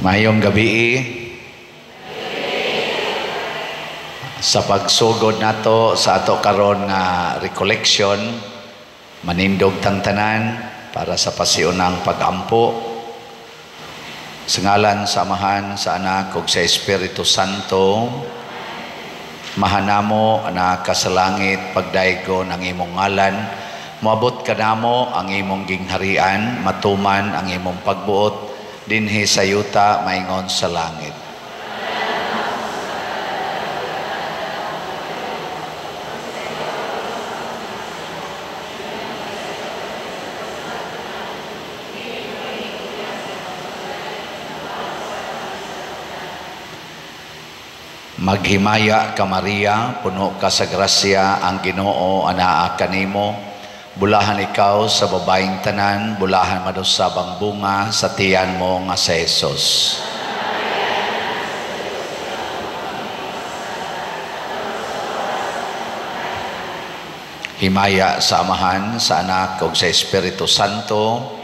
Mayong gabi sa pagsugod nato sa ato karon nga recollection, manindog tang tanan para sa pasiunang pagampo sa ngalan sa Amahan, sa Anak ug sa Espiritu Santo. Mahanamo anak ka sa langit, pagdaygon ang imong ngalan, moabot kanamo ang imong gingharian, matuman ang imong pagbuot dinhi sa yuta maingon sa langit. Maghimaya ka Maria, puno ka sa grasya, ang Ginoo anaa kanimo. Bulahan ikaw sa babaeng tanan, bulahan madusab ang bunga sa tiyan mo nga sa Hesus. Himaya sa Amahan, sa Anak ug sa Espiritu Santo.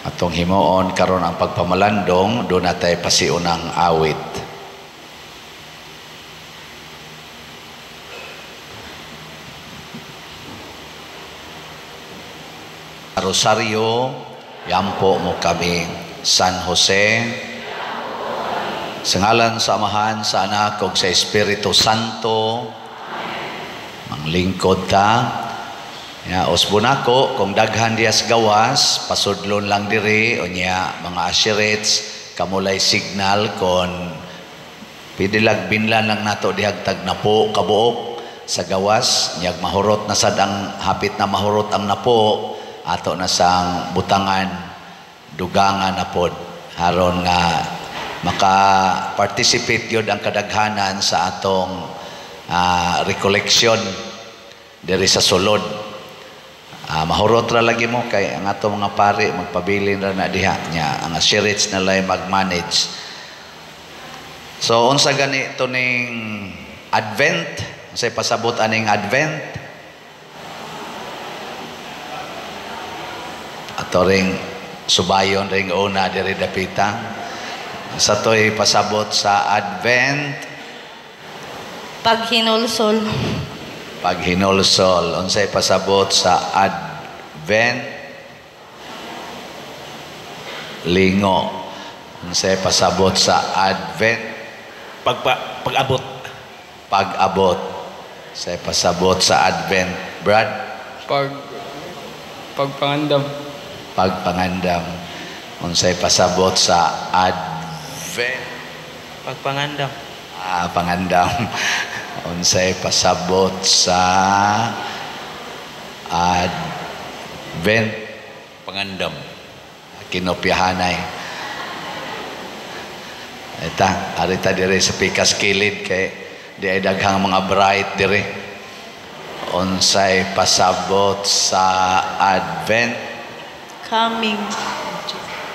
Atong himuon karon ang pagpamalandong, doon natay pasiunang awit. Rosario, yampo mo kami. San Jose, sa ngalan sa Amahan, sa Anak ug sa Espiritu Santo. Manglingkod ta. Ya, osbunako kung daghan dias gawas, pasudlon lang diri unya mga ashirets, kamulay signal kon pidilag binlan lang nato dihagtag napo kabuok sa gawas, nyag mahurot na sad ang hapit na mahurot ang napo, ato na sang butangan dugangan na pod haron nga maka-participate yun ang kadaghanan sa atong recollection diri sa sulod. Mahurot ra lagi mo kay ang ato mga pare magpabilin ra na diha nya ang ashirets na lay mag-manage. So unsa gani to ning Advent, unsay pasabot aning Advent? Ato ring subayon ring una diri dapita. Sa to'y pasabot sa Advent, paghinulsol. Paghinulsol. Unsay pasabot sa Advent? Lingo. Unsay pasabot sa Advent? Pag-abot. Pag-abot. Unsay pasabot sa Advent? Brad? Pagpangandam. Pagpangandam. Unsay pasabot sa Advent? Pagpangandam. Pangandam. Unsay pasabot sa Advent? Pangandam. Kinopyahanay. Arita diri sa pikas kilid kay di ay daghang mga bright diri. Unsay pasabot sa Advent? Coming.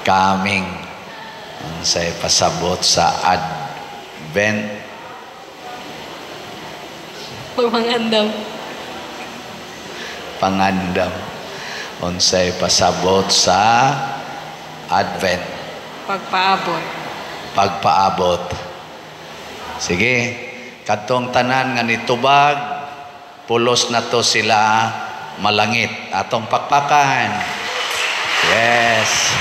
Coming. Unsay pasabot sa Advent? Pagpangandam. Pangandam. Unsay pasabot sa Advent? Pagpaabot. Pagpaabot. Sige, kadtong tanan nga nitubag, pulos na to sila malangit. Atong pakpakan. Yes.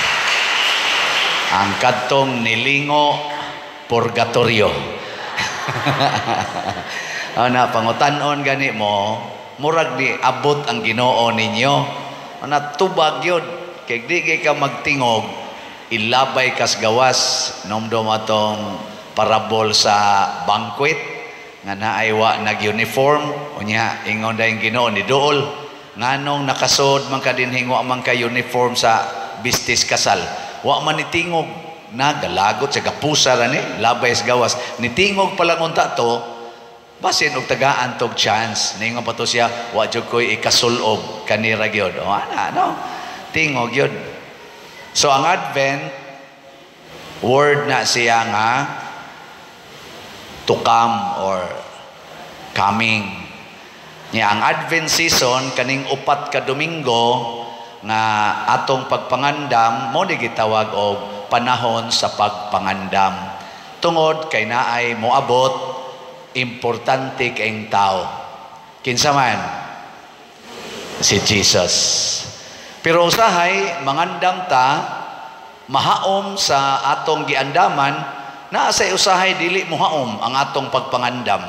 Ang kadtong nilingo, purgatorio. Ana pangutanon gani mo, murag di abot ang Ginoo ninyo. Ana tubag yun. Kay di kay ka magtingog, ilabay kas gawas, nomdom atong parabol sa banquet nga naay wa nag-uniform, unya ingon dayong Ginoo ni duol nganong nakasod man ka dinhi wa man ka uniform sa bistis kasal. Wa man nitingog, nagalagot sa gapusa ra ni, labay sa gawas. Nitingog pala unta to, basin og tagaan tog chance ningon pa to siya wa jud koy ikasulob kanira gyud o ana no tingog gyud. So ang Advent word na siya nga to come or coming. Nya ang Advent season kaning upat ka Domingo nga atong pagpangandam mo di gitawag og panahon sa pagpangandam. Tungod kay naay moabot importante kayong tao. Kinsa man? Si Jesus. Pero usahay mangandam ta mahaom sa atong giandaman na sa usahay dili mohaom ang atong pagpangandam.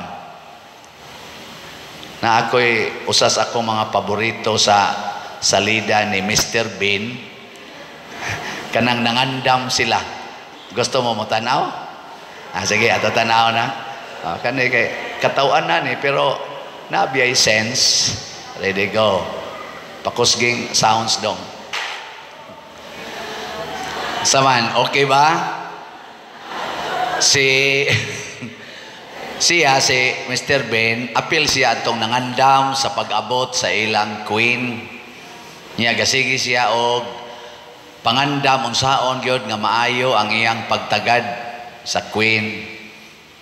Na ako'y usas ako mga paborito sa salida ni Mr. Bean. Kanang nangandam sila. Gusto mo tanaw? Sige, ato tanaw na. Kani kay katawan na ni pero nabiyay sense. Ready go. Pakusging sounds dong. Saman, okay ba? Si Mr. Ben, apil siya atong nangandam sa pag-abot sa ilang queen. Niya gasigi siya og pangandam unsaon gyud nga maayo ang iyang pagtagad sa queen.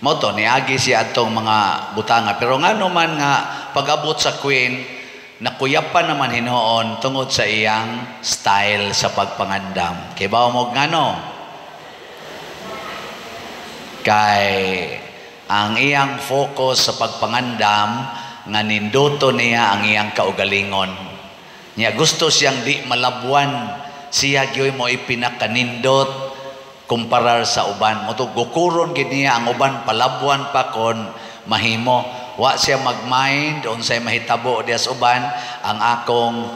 Moto niagi siya atong mga butanga pero ngano man nga pag-abot sa queen nakuyapan naman hinuon tungod sa iyang style sa pagpangandam. Kay bawo mo ngano? Kay ang iyang focus sa pagpangandam nga ninduto niya ang iyang kaugalingon. Niya gusto siyang di malabuan. Siya gyoy mo ipinakanindot kumparar sa uban. Mo to gukuron gid niya ang uban palabuan pa kon mahimo. Wa siya mag-mind unsay mahitabo diya sa uban, ang akong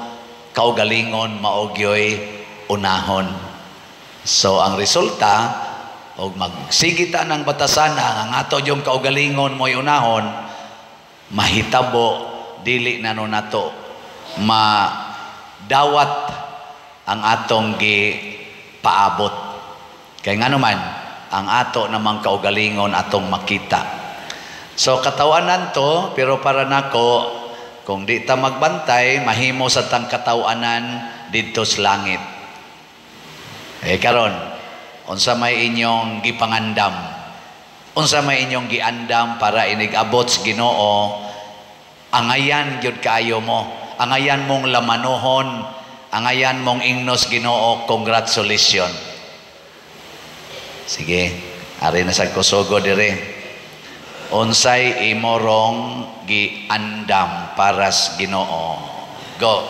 kaugalingon mao gyoy unahon. So ang resulta o magsigita ng batasan ang ato yung kaugalingon mo'y unahon, mahitabo, dili na no nato, madawat ang atong paabot. Kaya nga naman, ang ato namang kaugalingon atong makita. So katawanan to, pero para nako, kung di ta magbantay, mahimo sa tang katawanan dito sa langit. Karon, unsa may inyong gipangandam, unsa may inyong giandam para inigabot sa Ginoo, angayan gyud kaayo mo, angayan mong lamanohon, angayan mong ingnos Ginoo, congratulations. Sige, ari na sa kusugo dire. Unsay imorong giandam para sa Ginoo? Go.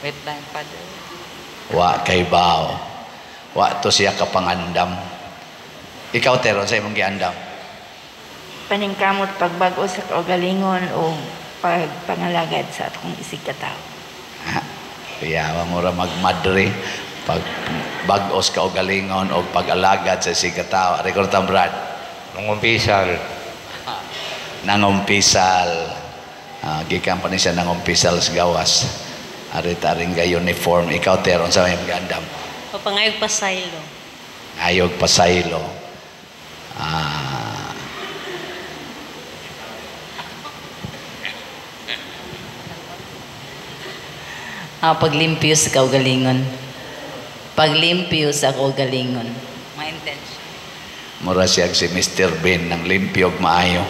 Wait lang, Father. Wa kay bao. Wa to siya kapangandam. Ikaw teron sa imong giandam. Paningkamot pagbag-o sa kaugalingon o pagpangalagad sa atong isig ka tao. Kaya mo ra magmadre pag bag-os kaugalingon o pag-alagad sa isig ka tao. Record tam Brad. Nangumpisal. Nangumpisal. Gikan pa ni siya nangumpisal sa gawas. Ari-taring ga uniform. Ikaw teron sa may gandam. Papangayog pasaylo. Ayog pasaylo. Paglimpyo sa kaugalingon. Paglimpyo sa kaugalingon. My intention. Mura siya si Mr. Ben ng limpyog maayo.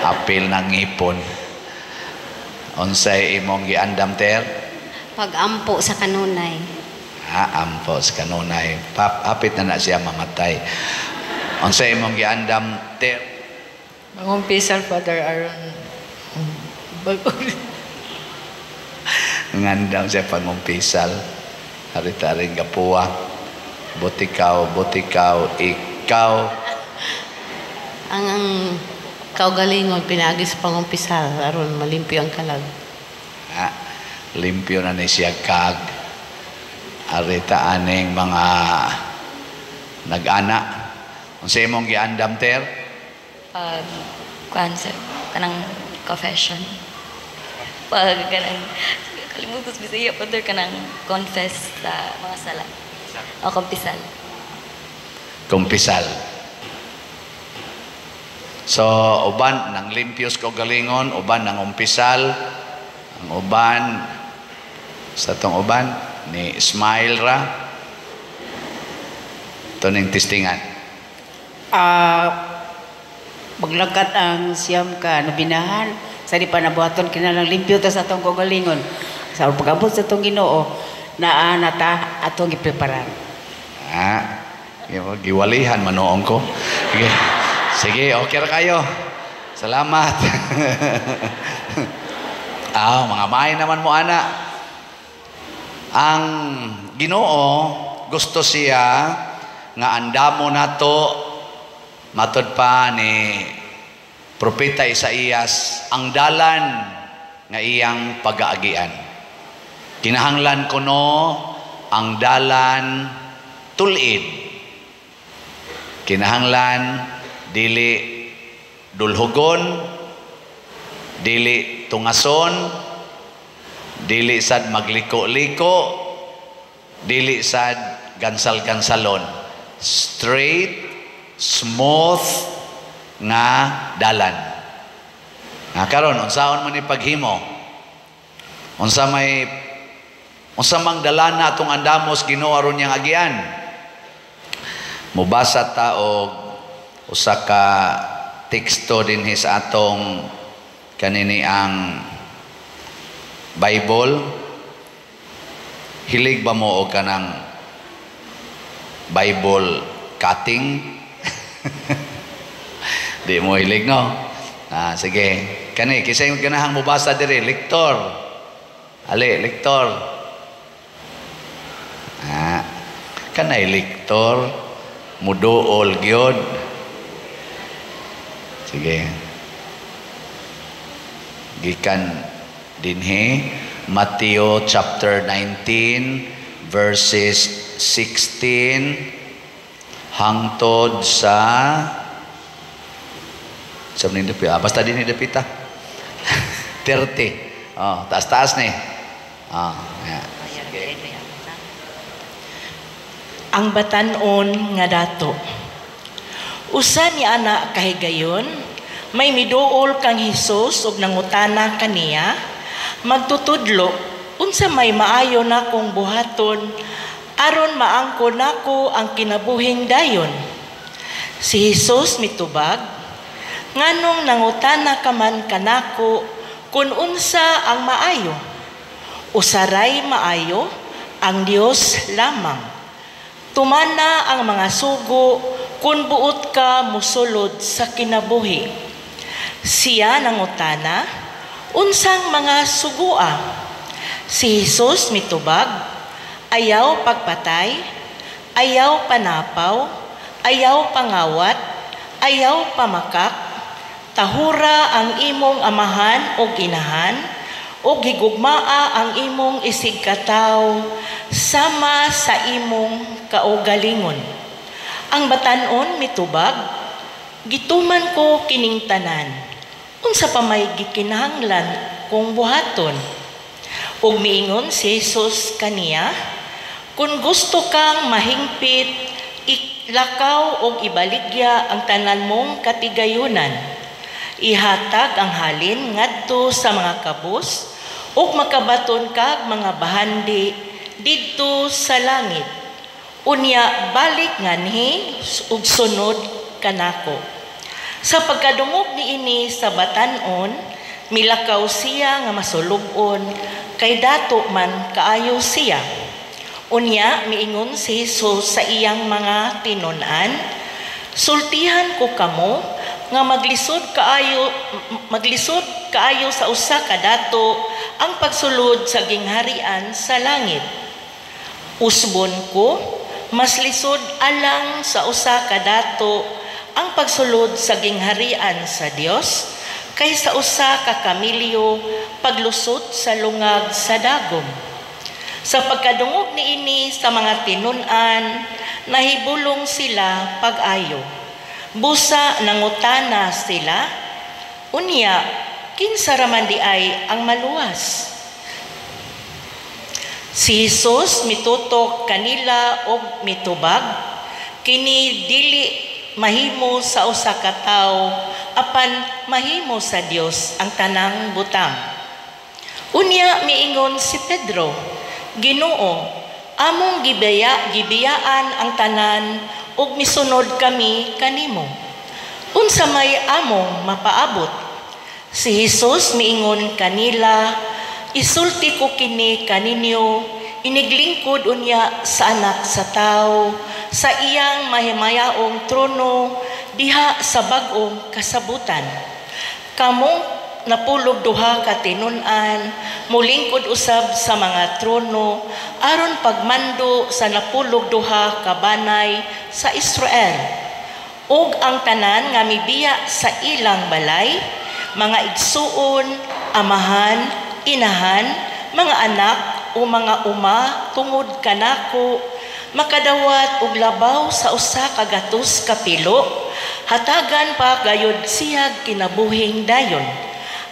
Apil ng ngipon. Unsay imong giandam ter? Pag-ampo sa kanunay. Ampo sa kanunay. Hapit na siya mamatay. Unsay imong giandam ter? Mangumpisal, Father Aaron. Ngandam siya pangumpisal. Hari-taring gapuwa. Butikaw, ikaw. Ang kaugalingon pinagi sa pangumpisal aron malimpyo ang kalag. Limpyo na ni siya kag. Arita aning mga nag-ana. Unsay imong giandam ter? Concept kanang confession. Pag kanang kalimutan sa Bisaya, Father, kanang confess sa mga sala. O kumpisal. Kumpisal. So, uban ng limpios kaugalingon, uban ng umpisal, ang uban sa tong uban ni Smile ra. Ito ning testingan. Maglakat ang siyam ka nabinahan Sa di pa nabuhaton kinalang limpyo ta sa atong kaugalingon. Sa pag-abot sa atong Ginoo, naa na ta atong gipreparar. Giwalihan manoong ko. Sige, sige, okay ra kayo. Salamat. Mga may naman mo ana. Ang Ginoo gusto siya nga andamo nato matod pa ni Propeta Isaías ang dalan nga iyang pag-aagian. Kinahanglan kuno ang dalan tulid. Kinahanglan dili dulhugon, dili tungason, dili sad magliko-liko, dili sad gansal-gansalon. Straight, smooth nga dalan. Karon unsaon man ni paghimo? Unsa mang dalan na atong andamos Ginoo aron niyang agian? Mubasa ta og usa ka teksto dinhi sa atong kanini ang Bible. Hilig ba mo og kanang Bible cutting? Di mo hilig, no? Sige. Kani, kisay yung ganahang mubasa diri. Lektor. Ali, lektor. Kanay lektor. Muduol gyud. Sige. Gikan dinhi Matthew chapter 19 verses 16 hangtod sa ning dapita. Basta din ni dapita. 30. Taas-taas ni. Ang batan-on nga dato. Usa ni ana kahigayon, may miduol kang Hesus ug nangutana kaniya, magtutudlo unsa may maayo na kong buhaton aron maangkon nako ang kinabuhing dayon. Si Hesus mitubag, nganong nangutana ka man kanako kun unsa ang maayo? Usaray maayo ang Dios lamang. Tumana ang mga sugo kung buot ka musulod sa kinabuhi. Siya nangutana, unsang mga sugua? Si Hesus mitubag, ayaw pagpatay, ayaw panapaw, ayaw pangawat, ayaw pamakak, tahura ang imong amahan o inahan, o higugmaa ang imong isigkataw sama sa imong kaugalingon. Ang batan-on mitubag, gituman ko kining tanan. Unsa pa may gikinahanglan kung buhaton? Ug miingon si Hesus kaniya, kung gusto kang mahingpit, iklakaw og ibaligya ang tanan mong katigayunan. Ihatag ang halin ngadto sa mga kabus ug makabaton kag mga bahandi didto sa langit. Unya balik nganhi ug sunod kanako. Sa pagkadungog niini sa batan-on, milakaw siya nga masulubon kay dato man kaayo siya. Unya miingon si Hesus sa iyang mga tinun-an, sultihan ko kamo nga maglisod kaayo sa usa ka dato ang pagsulod sa gingharian sa langit. Usbon ko, mas lisod alang sa usa ka dato ang pagsulod sa gingharian sa Dios kaysa usa ka kamilyo paglusot sa lungag sa dagom. Sa pagkadungog niini sa mga tinun-an, nahibulong sila pag-ayo. Busa nangutana sila, unya, kinsa raman di ay ang maluwas? Si Hesus mitutok kanila og mitubag, kini dili mahimo sa usa ka tawo apan mahimo sa Dios ang tanang butang. Unya miingon si Pedro, Ginoo, among gibiyaan ang tanan ug misunod kami kanimo. Unsa may among mapaabot? Si Jesus miingon kanila, isulti ko kini kaninyo, iniglingkod unya sa anak sa tao, sa iyang mahimayaong trono, diha sa bag-ong kasabutan. Kamong napulog duha ka tinun-an, mulingkod usab sa mga trono, aron pagmando sa napulog duha ka banay sa Israel. Ug ang tanan nga mibiya sa ilang balay, mga igsuon, amahan, inahan, mga anak o mga uma tungod kanako, makadawat og labaw sa usa ka gatos ka pilo, hatagan pa gayud siyag kinabuhing dayon.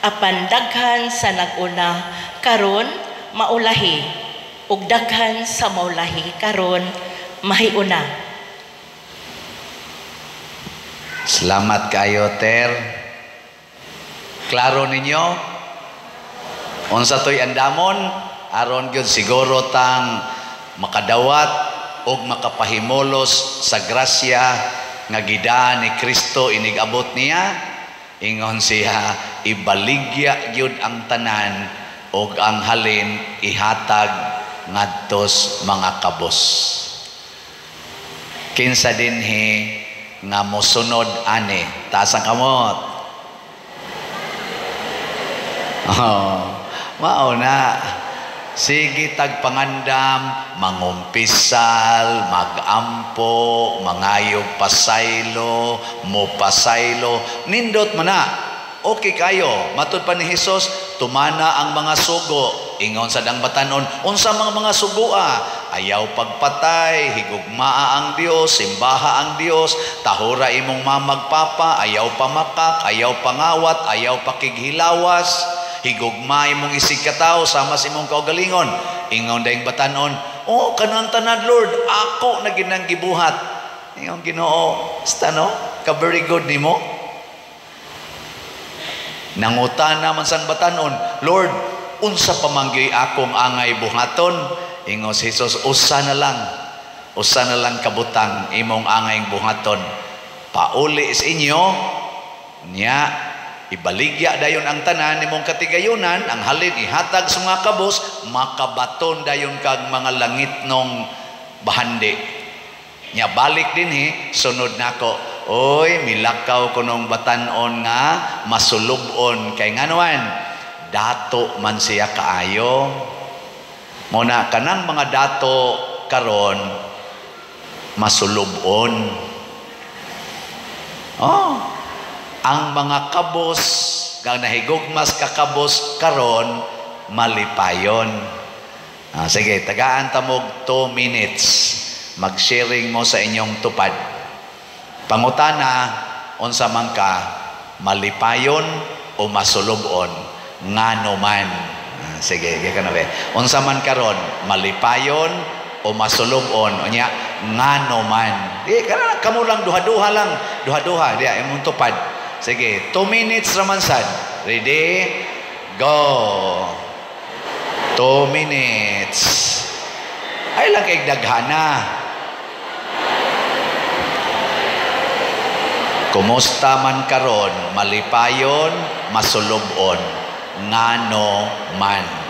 Apan daghan sa naguna karon maulahi, ug daghan sa maulahi karon mahiuna. Salamat kayo, Ter. Klaro ninyo? Unsa to'y andamon, aron gyud siguro tang makadawat ug makapahimulos sa grasya nga gidaan ni Kristo inigabot niya. Ingon siya, ibaligya gyud ang tanan ug ang halin ihatag ngadtos mga kabos. Kinsa dinhi nga mosunod ani, taas ang kamot. Mao na. Sige tagpangandam, mangumpisal, magampo, mangayog pasaylo, mopasaylo, nindot man na. Okay kayo, matud pa ni Jesus, tumana ang mga sugo. Ingon sa dang batanon, unsa mga sugua? Ayaw pagpatay, higugmaa ang Dios, simbaha ang Dios, tahura imong mamagpapa, ayaw pamakak, ayaw pangawat, ayaw pakighilawas. Higugmay mong isig katao sama sa imong kaugalingon. Ingon daing batanon, oh kanang tanan Lord, ako na ginang gibuhat. Ingon Ginoo, stano, ka very good nimo. Nangutana man sang batanon, Lord, unsa pa manggi akong angay buhaton? Ingon si Jesus, usa na lang kabutang imong angay buhaton. Pauli sa inyo nya ibaligya dayon ang tanan nimong katigayunan, ang halin ihatag sa mga kabos, makabaton dayon kag mga langit nung bahandi. Nya balik dinhi, sunod nako. Oy, milakaw ko nung batanon nga masulubon kay nganuan. Dato man siya kaayo. Muna kanang mga dato karon masulubon. Oh, ang mga kabos kang nahigugmas ka kabos karon malipayon. Sige, tagaan tamog 2 minutes. Mag-sharing mo sa inyong tupad. Pangutana, unsa man ka, malipayon o masulubon? Ngano man. Sige, gika na be. Unsa man karon, malipayon o masulubon? Unya, ngano man. Di, kamo lang duha-duha lang. Duha-duha, di, imong tupad. Sige, 2 minutes raman sad. Ready? Go. 2 minutes. Ay lang kay daghana. Kumusta man karon, malipayon, masulubon, ngano man.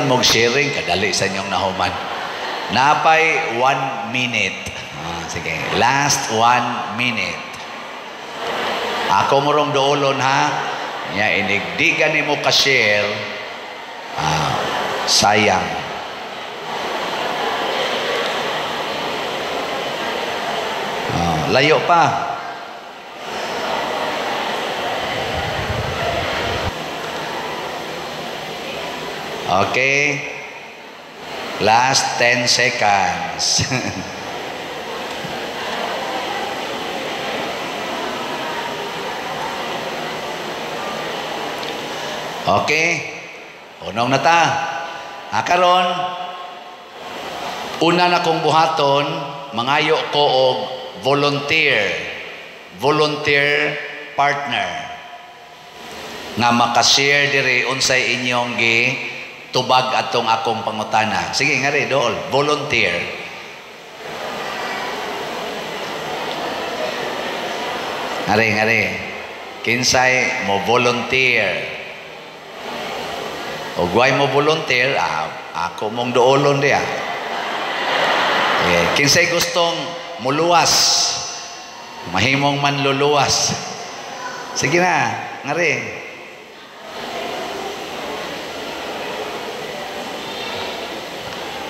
Mong sharing, kadali sa inyong nahuman. Napay 1 minute. Sige, last 1 minute. Ako morong doolon ha. Ya, inigdigan ni mo ka-share. Sayang. Layo pa. Okay. Last 10 seconds. Okay. Unong na ta. Karon, una na kong buhaton, mangayo ko og volunteer partner nga makashare diri unsay inyong tubag atong akong pangutana. Sige nga rin, dool, volunteer. Ngari. Kinsay mo volunteer. O guay mo volunteer, ako mong doolon diya. Kinsay gustong muluwas. Mahimong manluluwas. Sige na, ngari.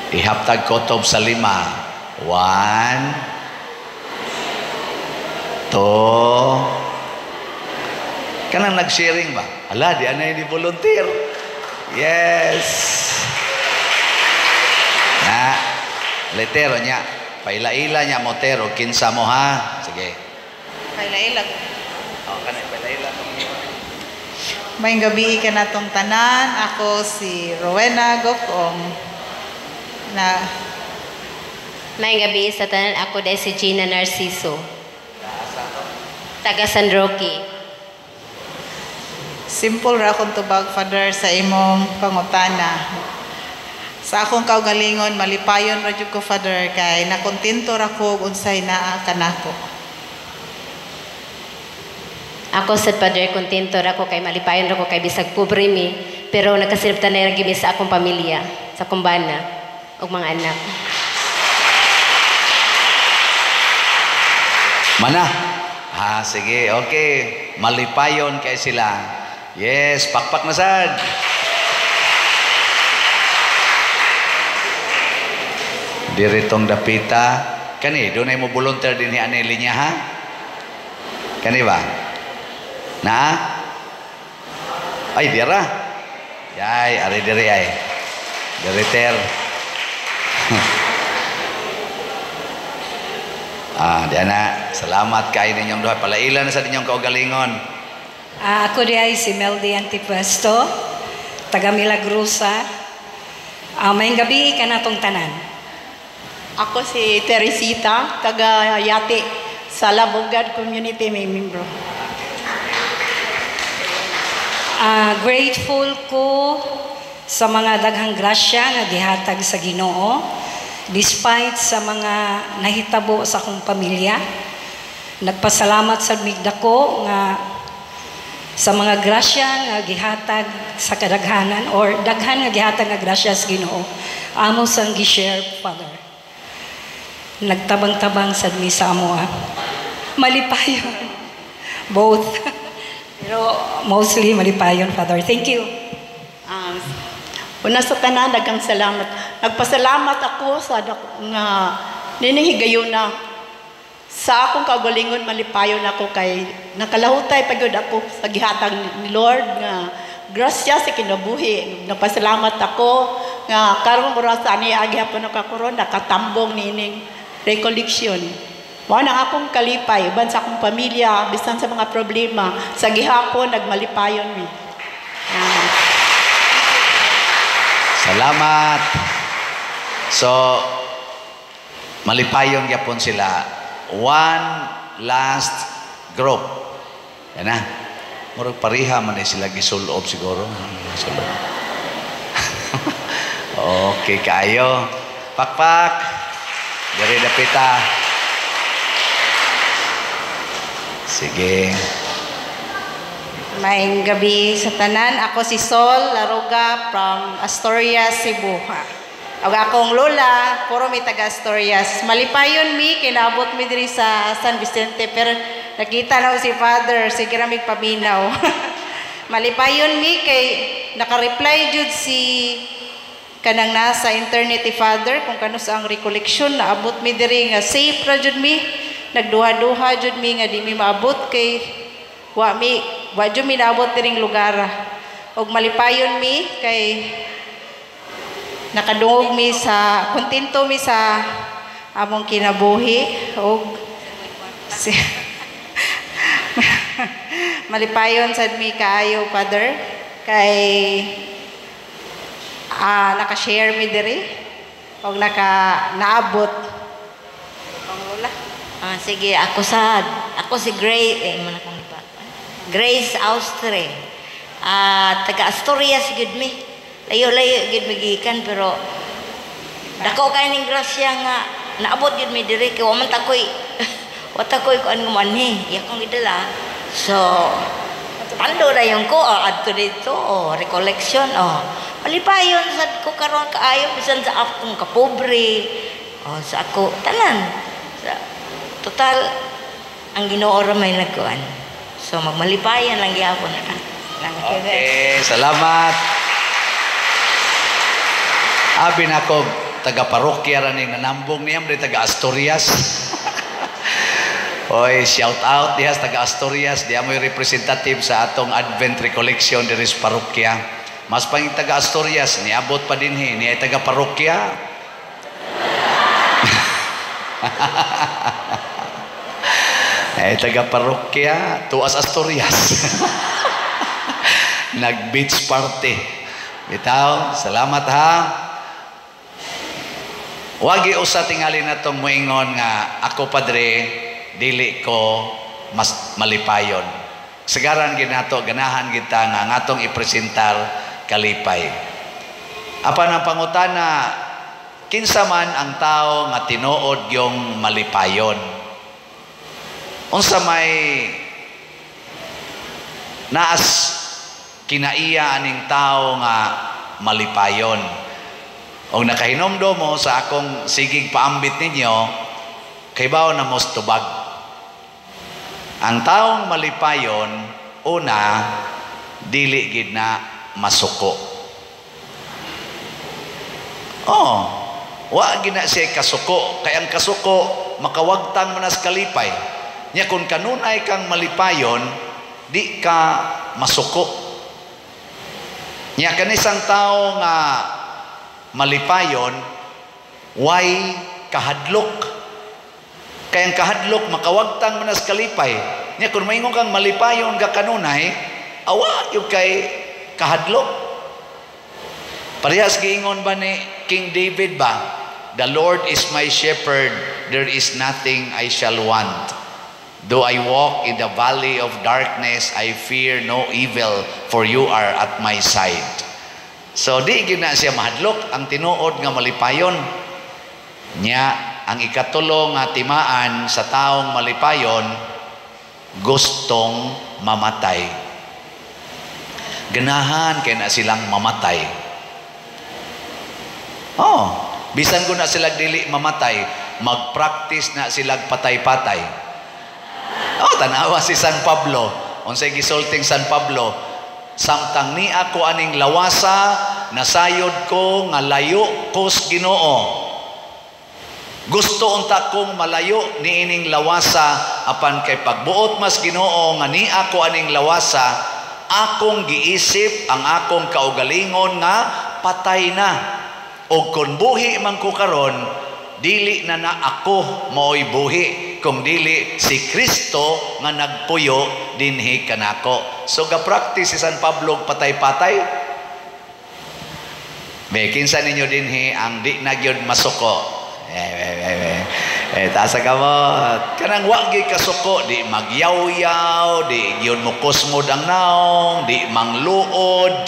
Ihaptag kotob sa 5. 1, 2. Kanang nag-sharing ba? Ala, di anay ni volunteer. Yes. Na, letero niya. Paila-ila niya motero. Kinsa mo ha? Sige. Paila-ila. Kanay paila-ila. Mayong gabi ka na tong tanan. Ako si Rowena Gokong. Mayong gabi sa tanan. Ako dahil si Gina Narciso. Taga San Roque. Simple ra akong tubag, Father, sa imong pangutana. Sa akong kaugalingon, malipayon ra jud ko, Father, kay nakontento ra ko unsay naa kanako. Ako sa Father, kontento ra ko kay malipayon ra ko kay bisag pobre mi, pero nakasiliptan na gimi sa akong pamilya, sa kumbana ug mga anak. Mana? Sige, okay. Malipayon kay sila. Yes, pakpak na sad. Diritong dapita. Kani, doon ay mo volunteer din ni Aneli niya, ha? Kani ba? Na? Ay, dira. Yay, ari diri ay. Diriter. Diyan na. Salamat kayo ninyong duha. Palailan na sa ninyong kaugalingon. Ako di ay si Meldy Antipuesto, taga Milagrosa. Mayong gabi ka na tong tanan. Ako si Teresita, taga Yate, sa Labogad Community, may membro. Grateful ko sa mga daghang grasya nga gihatag sa Ginoo, despite sa mga nahitabo sa akong pamilya. Nagpasalamat sa migdako nga sa mga grasya nga gihatag sa kadaghanan or daghan nga gihatag nga grasya sa Ginoo. Amo sang gi-share, Father. Nagtabang-tabang sad mi sa amo. Malipayon. Both. Pero mostly malipayon, Father. Thank you. Una sa tanan, daghang salamat. Nagpasalamat ako sa nga ninihigayon na sa akong kaugalingon malipayon ako kay nakalahutay pagod ako sa gihatag ni Lord nga grasya sa kinabuhi. Nagpasalamat ako nga karon oras ani agihapon nakakuron nakatambong nining recollection. Mao nang akong kalipay uban sa akong pamilya bisan sa mga problema sa gihapon nagmalipayon mi. Salamat. So malipayon gyapon sila. One last group. Yan na. Murag pariha man sila gisulob siguro. Okay kayo. Pakpak. Dari dapita. Sige. Maayong gabi sa tanan. Ako si Sol Laruga from Asturias, Cebu. Ang akong lola, puro mi taga Asturias. Malipayon mi, kinaabot mi diri sa San Vicente, pero nakita na si Father, sige ramig paminaw. Malipayon mi, kay nakareply jud si kanang nasa internet ni Father, kung kano sa ang recollection, naabot mi diri nga safe ra jud mi, nagduha-duha jud mi nga di mi maabot, kay wa jud mi naabot diring lugar. Og malipayon mi, kay nakadungog mi sa kontento mi sa among kinabuhi og malipayon sad mi kaayo, Father, kay naka-share mi diri o naabot. Pang Lola. Sige, ako si Grace Austre. Taga Asturias gid mi. Layo-layo gid mi gikan pero dako kay ning grasya nga naabot gid mi diri kay wa man takoy kuan gumanhi. Iya kong gidala. So pando na yung ko adto dito recollection malipayon sad ko karon kaayo bisan sa akong kapobre sa ako tanan sa total ang Ginoo ra may nagkuan so magmalipayan lang gyapon na. Okay, salamat. Abi na ko taga parokya ra ning nanambong niyam di taga Asturias. Oy, shout out diha taga Asturias, diha mo'y representative sa atong Advent Recollection diri sa parokya. Mas pang taga Asturias niabot pa dinhi, niya taga parokya. Ay taga parokya, tuas Asturias. Nag-beach party. Bitaw, salamat ha. Wagi usa tingali natong moingon nga ako padre dili ko mas malipayon. Sagaran ginato ganahan kita nga ngatong ipresentar kalipay. Apan ang pangutana kinsa man ang tao nga tinuod yung malipayon. Unsa may naas kinaiya aning tao nga malipayon. O nakahinomdo mo sa akong sigig paambit ninyo kay bao na mos tubag. Ang taong malipayon, una, dili gid na masuko. Wa gid na siya kasuko. Kay ang kasuko, makawagtang manas kalipay. Nya kung kanunay kang malipayon, di ka masuko. Nya kanisang tao nga malipayon, way kahadlok. Kaya ang kahadlok, makawagtang manas kalipay. Nya kung maingon kang malipayon ka kanunay, awa yung kay kahadlok. Parehas giingon ba ni King David ba? The Lord is my shepherd, there is nothing I shall want. Though I walk in the valley of darkness, I fear no evil, for you are at my side. So di gina siya mahadlok, ang tinuod nga malipayon. Nya ang ikatulo nga timaan sa taong malipayon, gustong mamatay. Ganahan kay na silang mamatay. Bisan ko na silang dili mamatay, mag-practice na silang patay-patay. Tanawa si San Pablo. Unsay gisulting San Pablo, samtang ni ako aning lawasa, nasayod ko nga layo ko sa Ginoo. Gusto unta kong malayo ni ining lawasa apan kay pagbuot mas Ginoo nga ni ako aning lawasa, akong giisip ang akong kaugalingon nga patay na. O kung buhi man ko karon, dili na ako mao'y buhi, kung dili si Kristo nga nagpuyo dinhi kanako. So ga-practice si San Pablo patay-patay. Kinsa ninyo dinhi ang di na gyud masuko. Tasa ka mo kanang wagi kasuko, di magyaw-yaw, di yun mo kusmod ang naong, di mangluod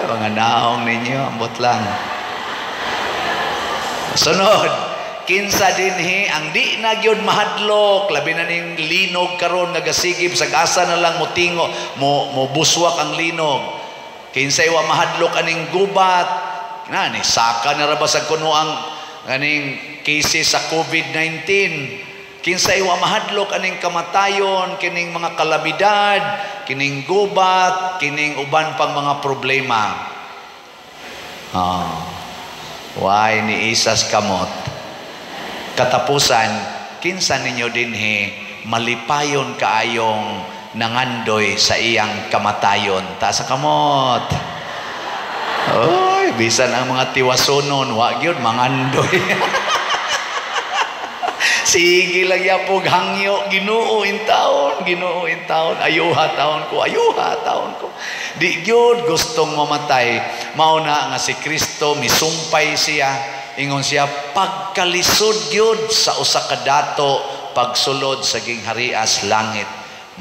mga naong ninyo ambot lang. Sunod, kinsa dinhi ang di na gyud mahadlok, labi na ning linog karon nagasigib sa asa na lang motingo mo buswak ang linog. Kinsay wa mahadlok aning gubat ni saka na rabasag kuno ang aning cases sa COVID-19. Kinsay wa mahadlok aning kamatayon, kining mga kalamidad, kining gubat, kining uban pang mga problema. Why ni isas kamot. Katapusan, kinsa ninyo dinhi malipayon kaayong nangandoy sa iyang kamatayon. Ta sa kamot. Bisan ang mga tiwasonon, wa gyud mangandoy. Sige lang yapog hangyo, Ginoo in taon, ayuha taon ko. Di gyud gustong mamatay. Mao na nga si Kristo misumpay siya, ingon siya pagkalisod gyud sa usa ka dato pagsulod sa gingharias langit.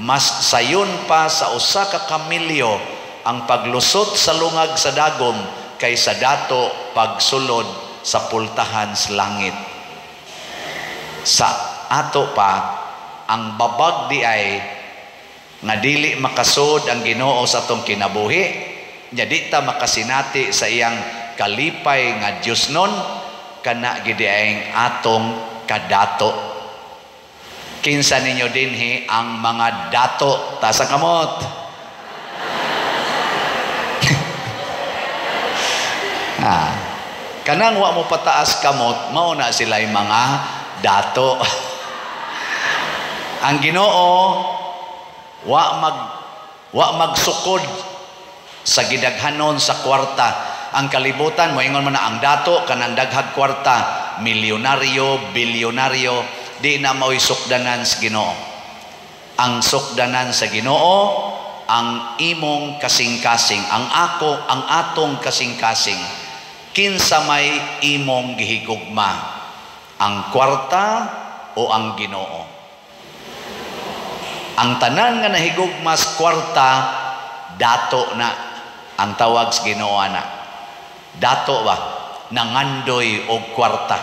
Mas sayon pa sa usa ka kamilyo ang paglusot sa lungag sa dagom kaysa dato pagsulod sa pultahan sa langit. Sa ato pa ang babag di ay nga dili makasud ang Ginoo sa atong kinabuhi, nya di ta makasinati sa iyang kalipay nga Dios nun, kana gid ay atong kadato. Kinsa ninyo dinhi ang mga dato? Tasa kamot. Kanang wa mo pataas kamot, mao na sila yung mga dato. Ang Ginoo wa magsukod sa gidaghanon sa kwarta. Ang kalibutan moingon man na ang dato kanang daghag kwarta, milyonaryo, bilyonaryo, di na mao'y sukdanan sa Ginoo. Ang sukdanan sa Ginoo ang imong kasing-kasing, ang atong kasing-kasing. Kinsa may imong gihigugma, ang kwarta o ang Ginoo? Ang tanan nga nahigugma sa kwarta, dato na ang tawag sa Ginoo na. Dato ba? Nangandoy og kwarta.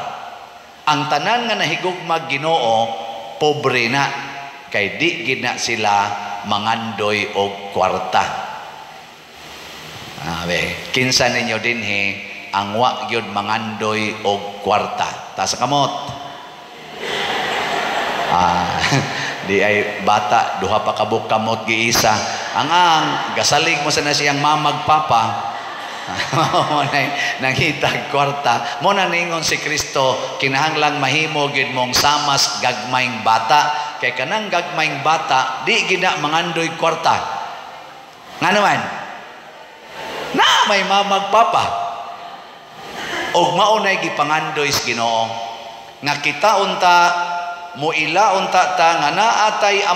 Ang tanan nga nahigugma Ginoo, pobre na, kay di gid na sila mangandoy og kwarta. Kinsa ninyo dinhi ang wa gyud mangandoy og kwarta? Tasa kamot. Di ay bata, duha pa kabuk kamot giisa. Ang gasalig mo sana siyang mamagpapa. Nangitag kwarta. Mo na ningon si Kristo, kinahanglang mahimo gyud mong samas gagmayng bata. Kay kanang gagmayng bata, di gina mangandoy kwarta. Nga naman, na may mamagpapa. Og maunay gipangandoy sa Ginoo nga kita unta muila unta ta nga naatay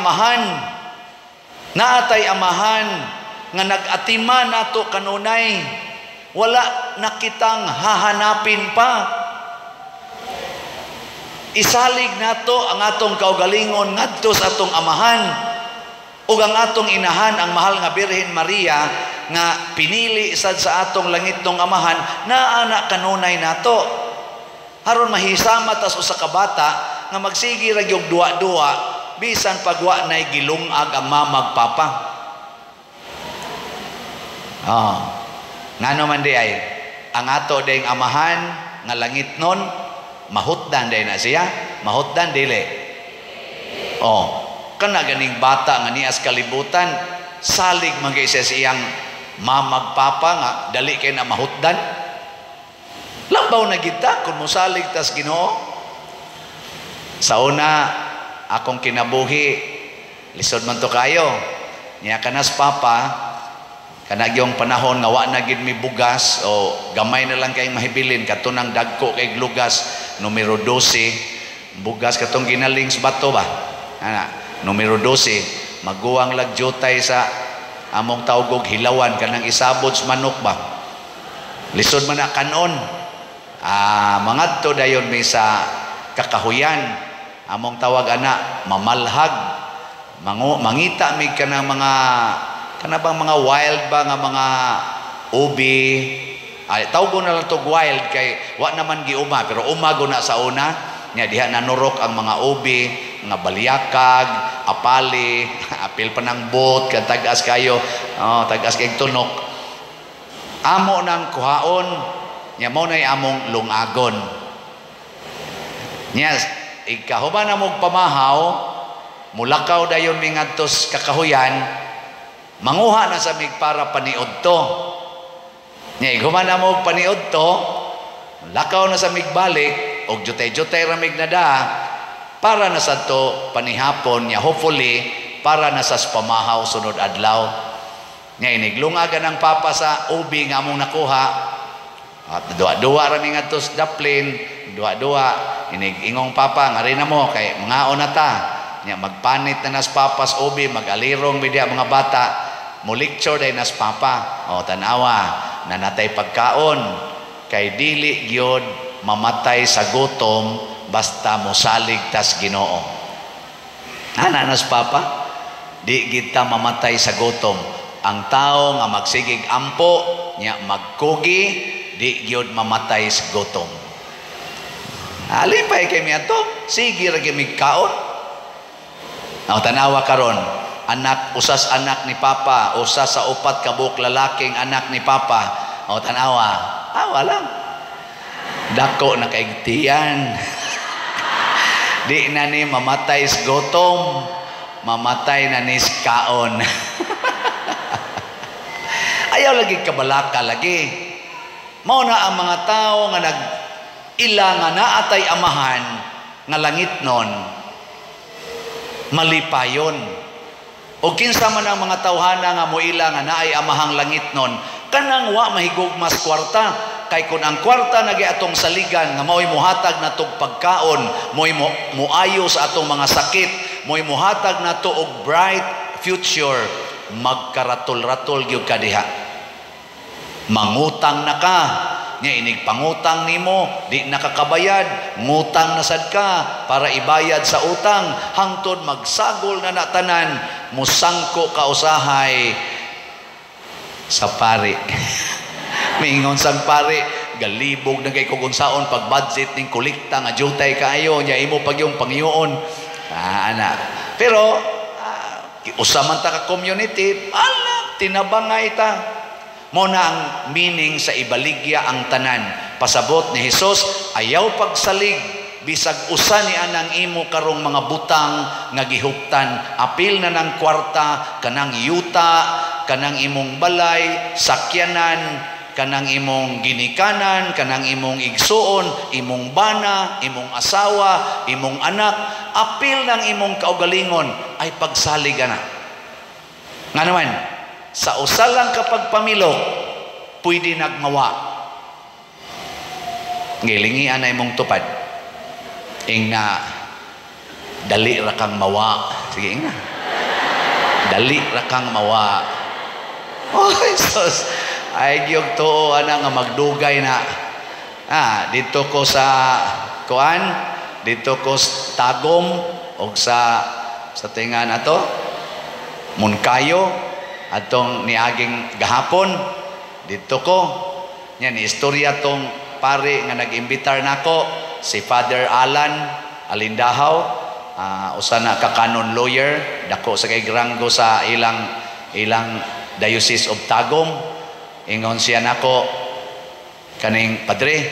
amahan nga nag-atiman nato kanunay, wala nakitang hahanapin pa. Isalig nato ang atong kaugalingon ngadto sa atong amahan ug ang atong inahan, ang mahal nga Birhen Maria nga pinili sad sa atong langitong amahan na anak kanunay nato. Haron mahisama tas usa ka bata nga magsigi ra gyud duwa-duwa bisan pagwa nay gilungag ang mamagpapa. Ngano man di ay ang ato dayng amahan nga langit nun, mahutdan day na siya, mahutdan dili. Kana ganing bata nga nias kalibutan, salig man kay siya siyang mamagpapa nga dali kay na mahutdan. Labaw na kita kung musalig tas Ginoo. Sa una akong kinabuhi, lisod man to kayo. Niya kanas papa, kanag yung panahon nga wa na gid mi bugas o gamay na lang kay mahibilin katunang dagko kay lugas numero 12, bugas katong ginaling sa bato ba? Numero 12, maguwang lagjutay sa among tawgog hilawan kanang isabod sa manok ba? Lisod man na kanon. Mangadto dayon mi sa kakahuyan, among tawag ana mamalhag. Mangita mi kanang mga kanabang mga wild ba nga mga ubi. Tawgo na lang to wild kay wa naman giuma pero umago na sa una nya diha nanurok ang mga ubi, nga balyakag, apali, apil pa ng bot, kan tagas kayo, tagas kay tunok. Amo nang kuhaon, nya mo nay among lungagon. Nya ikahuman na mong pamahaw, mulakaw dayon mi ngadtos kakahuyan, manguha na sa mig para paniod to. Nya iguman na mong paniod to, lakaw na sa mig balik, og jutay-jutay ramig na da, para na sa to panihapon niya hopefully para na sa pamahaw sunod adlaw. Nya iniglungagan ang papa sa ubi nga among nakuha, At dua-dua rami nga tos daplin, dua-dua ingong papa nga rin na mo kay mga onata nya magpanit na nas papas ubi magalirong bidya mga bata mo lecture day nas papa o tanawa nanatay pagkaon kay dili gyud mamatay sa gutom basta mosalig tas Ginoo. Ana nas papa di kita mamatay sa gutom. Ang tao nga magsigig ampo nya magkugi di gyud mamatay sa gutom. Alipay kay miadto sige ra gyud kaon. Now, tanawa karon, usas anak ni Papa, usas sa upat ka buok lalaking anak ni Papa. O tanawa, walang. Dako na kaigtiyan. Di na ni mamatay sa gutom, mamatay na ni kaon. Ayaw lagi kabalaka lagi. Mao na ang mga tao nga nag-ila nga naatay amahan nga langit nun, malipayon. O kinsa man ang mga tawhana nga moila nga naay amahang langit nun, kanang wa mahigugmas kwarta. Kay kun ang kwarta nagi atong saligan nga mao'y muhatag natog pagkaon, mo'y muayo sa atong mga sakit, mo'y muhatag nato og bright future, magkaratol-ratol gyud ka diha. Mangutang na ka, nya inig pangutang nimo di nakakabayad, ngutang na sad ka para ibayad sa utang, hangtod magsagol na natanan, musangko ka usahay sa pari. Mingon sang pari, galibog na kay kung saon pag budget ning kolekta nga jutay kaayo nya imo pag yung pangyoon. Ana. Pero usaman ta ka community, tinabangay ta. Mo na ang meaning sa ibaligya ang tanan. Pasabot ni Hesus, ayaw pagsalig bisag usa ni anang imo karong mga butang nga gihuptan. Apil na ng kwarta, kanang yuta, kanang imong balay, sakyanan, kanang imong ginikanan, kanang imong igsuon, imong bana, imong asawa, imong anak, apil ng imong kaugalingon ay pagsalig na. Nga naman, sa usalang kapag pamilok, pwede nagmawa. Ngilingian na imong tupad. Ing na, dali ra kang mawa. Sige nga. Dali ra kang mawa. Oh, Jesus. Ay, giyog to, nga magdugay na. Dito ko sa kuan, dito ko sa Tagum, o sa tingan na to, Munkayo, atong niaging gahapon dito ko yan istorya tong pare nga nag-imbitar nako si Father Alan Alindahaw, usa na ka canon lawyer dako sa kay granggo sa ilang Diocese of Tagum. Ingon siya nako kaning padre,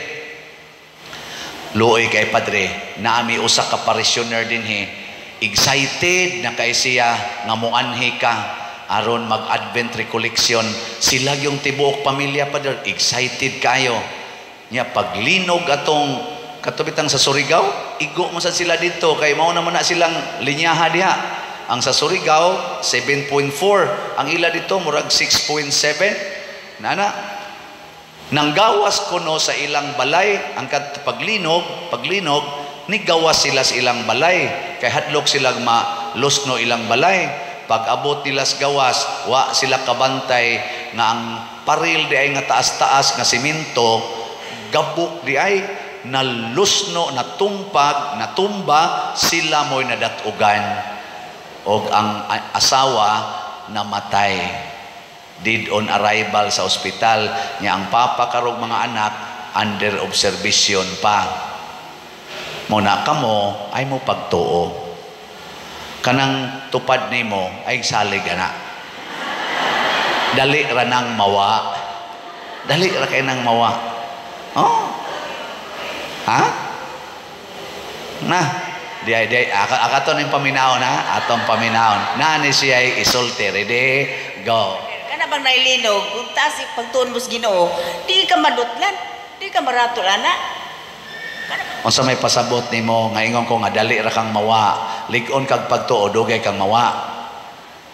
luoy kay padre, naami usa ka parishioner dinhi, excited na kay siya nga moanhi ka aron mag-Advent recollection. Sila yung tibuok pamilya pa der, excited kayo. Nya paglinog atong katubitang sa Surigao, igo mo sad sila dito kay mao naman na silang linyaha diha. Ang sa Surigao 7.4, ang ila dito murag 6.7. Nana nanggawas kuno sa ilang balay ang paglinog nigawas sila sa ilang balay kay hadlok silang malusno ilang balay. Pag abot nila sa gawas, wa sila kabantay nga ang paril di ay nga taas-taas nga simento, gabok di ay nalusno, natumba, sila mo'y nadatugan o ang asawa namatay. Dead on arrival sa ospital niya ang papa karong mga anak under observation pa. Muna kamo ay mo pagtuo. Kanang tupad nimo ay salig ana. Dali ra nang mawa. Dali ra kay nang mawa. Oh. Ha? Na, di akaton ning paminaon ha, atong paminaon. Nani siya ay isulti, ready? Go. Kana bang nailinog, kung taas pagtuon mo sa Ginoo, di ka madutlan, di ka maratol ana. Unsa may pasabot nimo nga ingon ko nga dali ra kang mawa, lig-on kag pagtuo dugay kang mawa.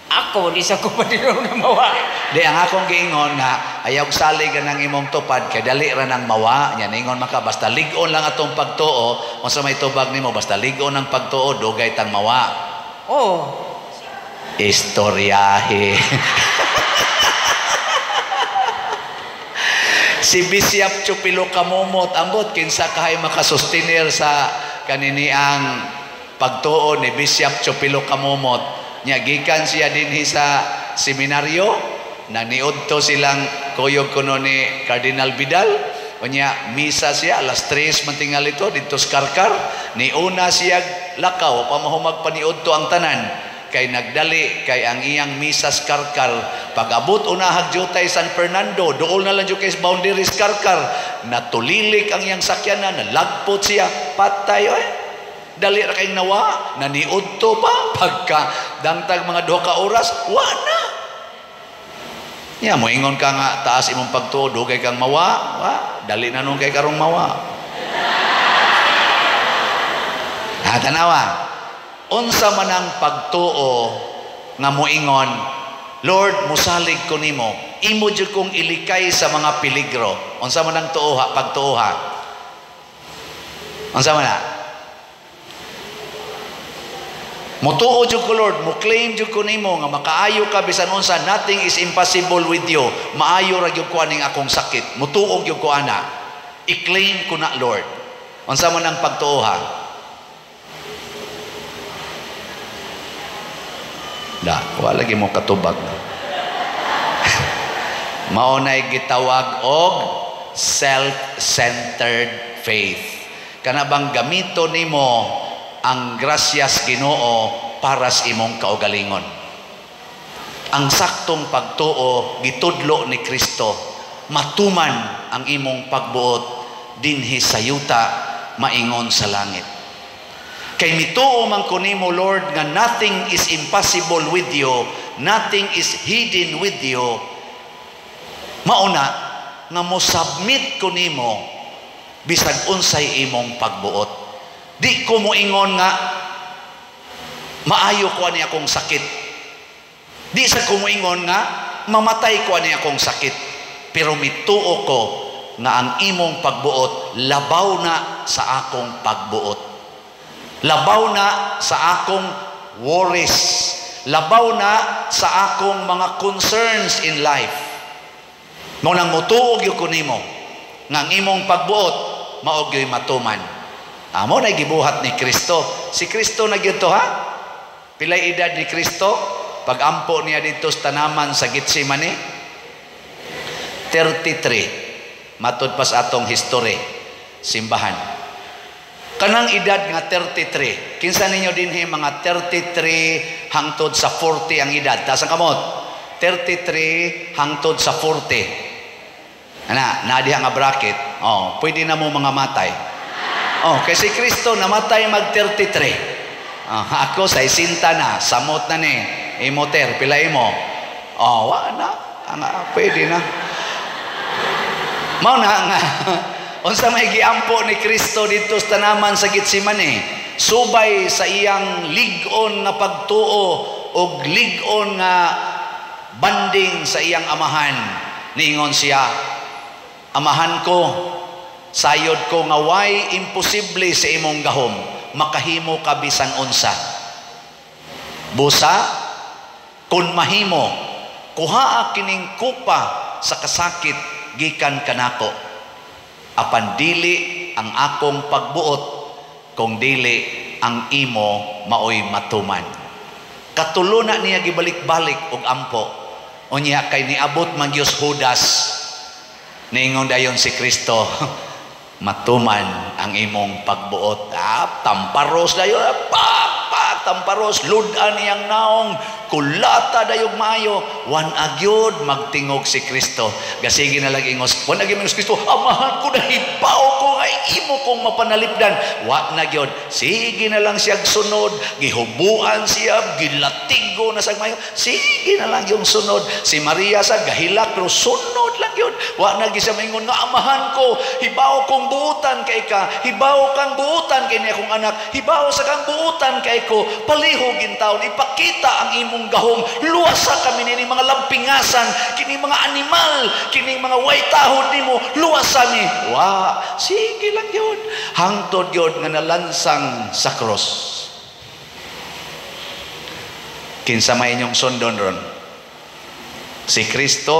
Ako, di sa ko pa din na mawa. Di, ang akong giingon nga, ayaw salig ka ng imong tupad, kay dali ra ng mawa. Yan, ingon maka, basta ligon lang atong pagtuo, kung sa may tubag nimo, basta ligon ang pagtuo, dugay tang mawa. Oh. Istoryahe. Si Bishop Chupilo Kamumot, ambot, kinsa kahay makasustinir sa kaniniang pagtuo ni Bishop Chupilo Kamumot. Nya gikan siya dinhi sa seminaryo, naniudto silang kuyog kuno ni Cardinal Vidal. Unya misa siya alas 3 mantingal ito dito sa Karkar. Ni una siya lakaw pamahumag paniudto ang tanan kay nagdali kay ang iyang misa sa Karkar. Pag-abot unahag jutay San Fernando, dool na lang jud kay boundaries Karkar. Natulilik ang iyang sakyanan, nalagpot siya, patay oy. Dali ra kay nawa, naniudto pa pagka dangtag mga 2 ka oras, wa na. Ya mo ingon ka nga taas imong pagtuo, dugay kang mawa, wa, dali na nung kay karong mawa. Tanawa. Unsa man ang pagtuo nga moingon, Lord, musalig ko nimo. Imo jud kong ilikay sa mga peligro. Unsa man ang tuoha, pagtuoha? Unsa man na? Mutuo jud ko Lord, mo claim jud ko nimo nga makaayo ka bisan unsa, nothing is impossible with you. Maayo ra gyud ko aning akong sakit. Mutuo gyud ko ana. I-claim ko na Lord. Unsa man ang pagtuoha? Wala lagi mo katubag. Mao nay gitawag og self-centered faith. Kana bang gamito nimo ang grasyas Ginoo para sa imong kaugalingon. Ang saktong pagtuo gitudlo ni Kristo, matuman ang imong pagbuot dinhi sa yuta maingon sa langit. Kay mituo man ko nimo Lord nga nothing is impossible with you, nothing is hidden with you. Mauna nga mo submit ko nimo bisag unsay imong pagbuot. Di ko mo ingon nga maayo ko ani akong sakit. Di sa ko mo ingon nga mamatay ko ani akong sakit. Pero mituo ko nga ang imong pagbuot labaw na sa akong pagbuot. Labaw na sa akong worries. Labaw na sa akong mga concerns in life. Mo nang mutuog yung kunimo nga ang imong pagbuot maog yo'y matuman. Amo na gibuhat ni Kristo. Si Kristo na gyud to ha? Pilay edad ni Kristo pag-ampo niya dito sa tanaman sa Getsemani? 33. Matud pa sa atong history simbahan. Kanang edad nga 33. Kinsa ninyo dinhi mga 33 hangtod sa 40 ang edad. Taas ang kamot. 33 hangtod sa 40. Na diha nga bracket. Oh, pwede na mo mga matay. Oh, kasi Kristo namatay mag 33. Ako sa 60 na, samot na ni. Imoter, pilay mo. Oh, wa na. Pwede na. Mao na nga. Unsa may giampo ni Kristo dito sa tanaman sa Getsemani, subay sa iyang lig-on nga pagtuo o lig-on nga banding sa iyang amahan. Niingon siya, Amahan ko, sayod ko nga way imposible sa imong gahom, makahimo ka bisan unsa. Busa, kun mahimo, kuhaa kining kupa sa kasakit gikan kanako. Apan dili ang akong pagbuot, kung dili ang imo maoy matuman. Katulo na niya gibalik-balik og ampo. Unya kay niabot man Dios Judas, niingon dayon si Kristo, matuman ang imong pagbuot. Tamparos dayon, tamparos, ludan niyang naong, kulata dayog maayo, wan agyod magtingog si Kristo. Gasigi na lagi ingos, wan agyod si Kristo, amahan ko na hibaw ko nga imo kong mapanalipdan. Wa na gyud, sige na lang siya sunod, gihubuan siya, gilatigo na sa mayo, sige na lang yung sunod. Si Maria sa gahilak pero sunod lang yun. Wa na gyud siya maingon nga amahan ko, hibaw kong buutan kay ka, hibaw kang buutan kay ni akong anak, hibaw sa kang buutan kay ko, palihog in taon, ipakita ang imong imong gahom, luwasa kami nini mga lampingasan, kini mga animal, kini mga way tahod nimo, luwasa ni. Wa, sige lang yun. Hangtod yun nga nalansang sa cross. Kinsa may inyong sundon ron? Si Kristo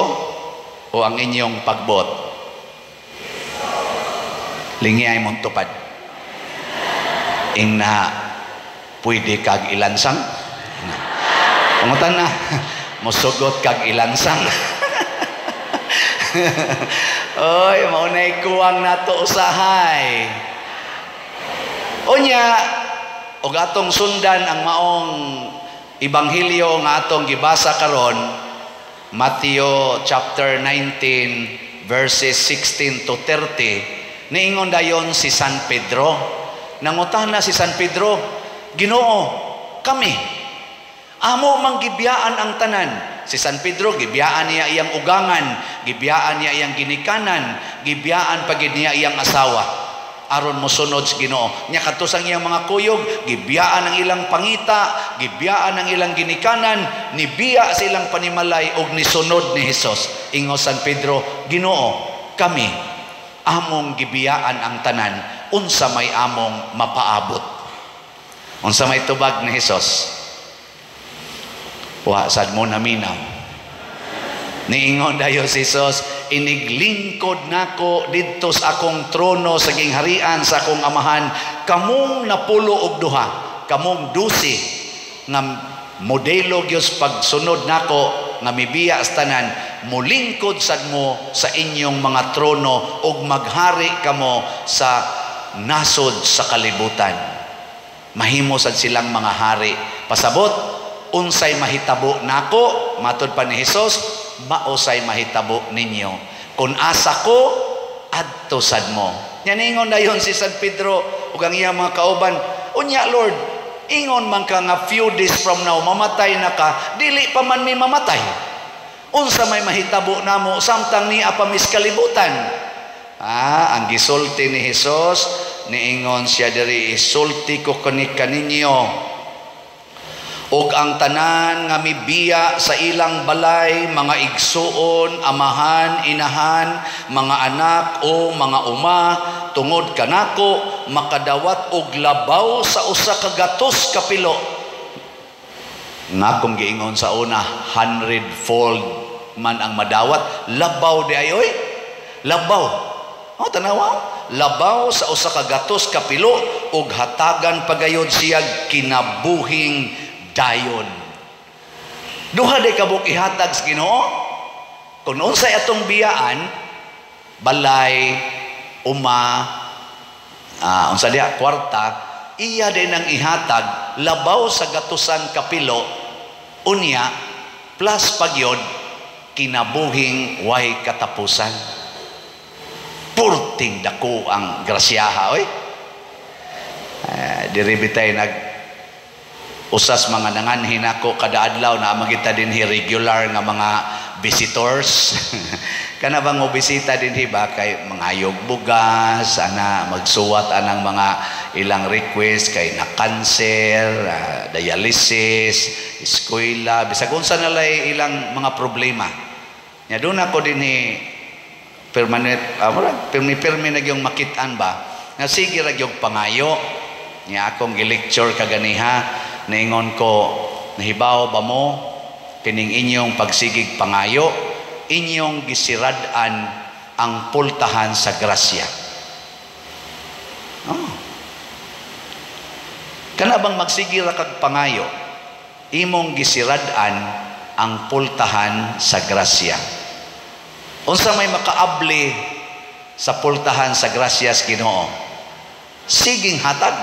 o ang inyong pagbot? Lingi ay mong tupad. Ing na pwede kag ilansang. Pangutan na, musugot kag ilansang. Oy, maunay kuwang nato usahay. Unya, og atong sundan ang maong Ebanghelyo nga atong gibasa karon, Matthew chapter 19 verses 16 to 30. Niingon dayon si San Pedro. Nangutana si San Pedro, Ginoo, kami amo manggibiyaan ang tanan. Si San Pedro gibiyaan niya iyang ugangan, gibiyaan niya iyang ginikanan, gibiyaan pagid niya iyang asawa aron mosunod sa Ginoo. Nya katusang iyang mga kuyog, gibiyaan ang ilang pangita, gibiyaan ang ilang ginikanan, nibiya sa ilang panimalay og nisunod ni Hesus. Ingo San Pedro, Ginoo, kami among gibiyaan ang tanan, unsa may among mapaabot. Unsa may tubag ni Hesus? Wa sad mo naminaw. Niingon dayo si Jesus, iniglingkod nako didto sa akong trono sa gingharian sa akong amahan, kamong napulo og duha, kamong 12 nga modelo gyud pagsunod nako nga mibiya sa tanan, mulingkod sad mo sa inyong mga trono ug maghari kamo sa nasod sa kalibutan. Mahimo sad silang mga hari. Pasabot, unsay mahitabo nako, matud pa ni Hesus, mausay mahitabo ninyo. Kung asa ko, adto sad mo. Yan ingon dayon si San Pedro ug ang iyang mga kauban, unya Lord, ingon man ka nga few days from now mamatay na ka, dili pa man mi mamatay. Unsa may mahitabo namo samtang niya pa miskalibutan. Ang gisulti ni Hesus, niingon siya diri, isulti ko kaninyo. Og ang tanan nga mibiya sa ilang balay, mga igsuon, amahan, inahan, mga anak o mga uma, tungod kanako, makadawat og labaw sa usa ka gatos ka pilo. Nga kung giingon sa una, 100-fold man ang madawat, labaw di ayoy, labaw. O, tanawa, labaw sa usa ka gatos ka pilo, og hatagan pagayod siya kinabuhing dayon. Duha day kabuk ihatag sa Ginoo. Kung unsay atong biyaan, balay, uma, unsa diha kwarta, iya din ang ihatag labaw sa gatusan kapilo, unya plus pagyod kinabuhing way katapusan. Purting dako ang grasyaha oy. Diri bitay usas mga nanganhin ako kada adlaw na magita din regular nga mga visitors. Kana bang bisita din ba kay mangayog bugas, ana magsuwat anang mga ilang request kay na cancer, dialysis, eskwela, bisag unsa nalay ilang mga problema. Nya doon ako din permanent, permi na yung makitaan ba, nga sige ra yung pangayo. Nya akong gi-lecture kaganiha, naingon ko, nahibaw ba mo kining inyong pagsigig pangayo, inyong gisiradan ang pultahan sa grasya. Kana bang magsigig ra kag pangayo, imong gisiradan ang pultahan sa grasya. Unsa may makaabli sa pultahan sa grasya sa Ginoo? Siging hatag,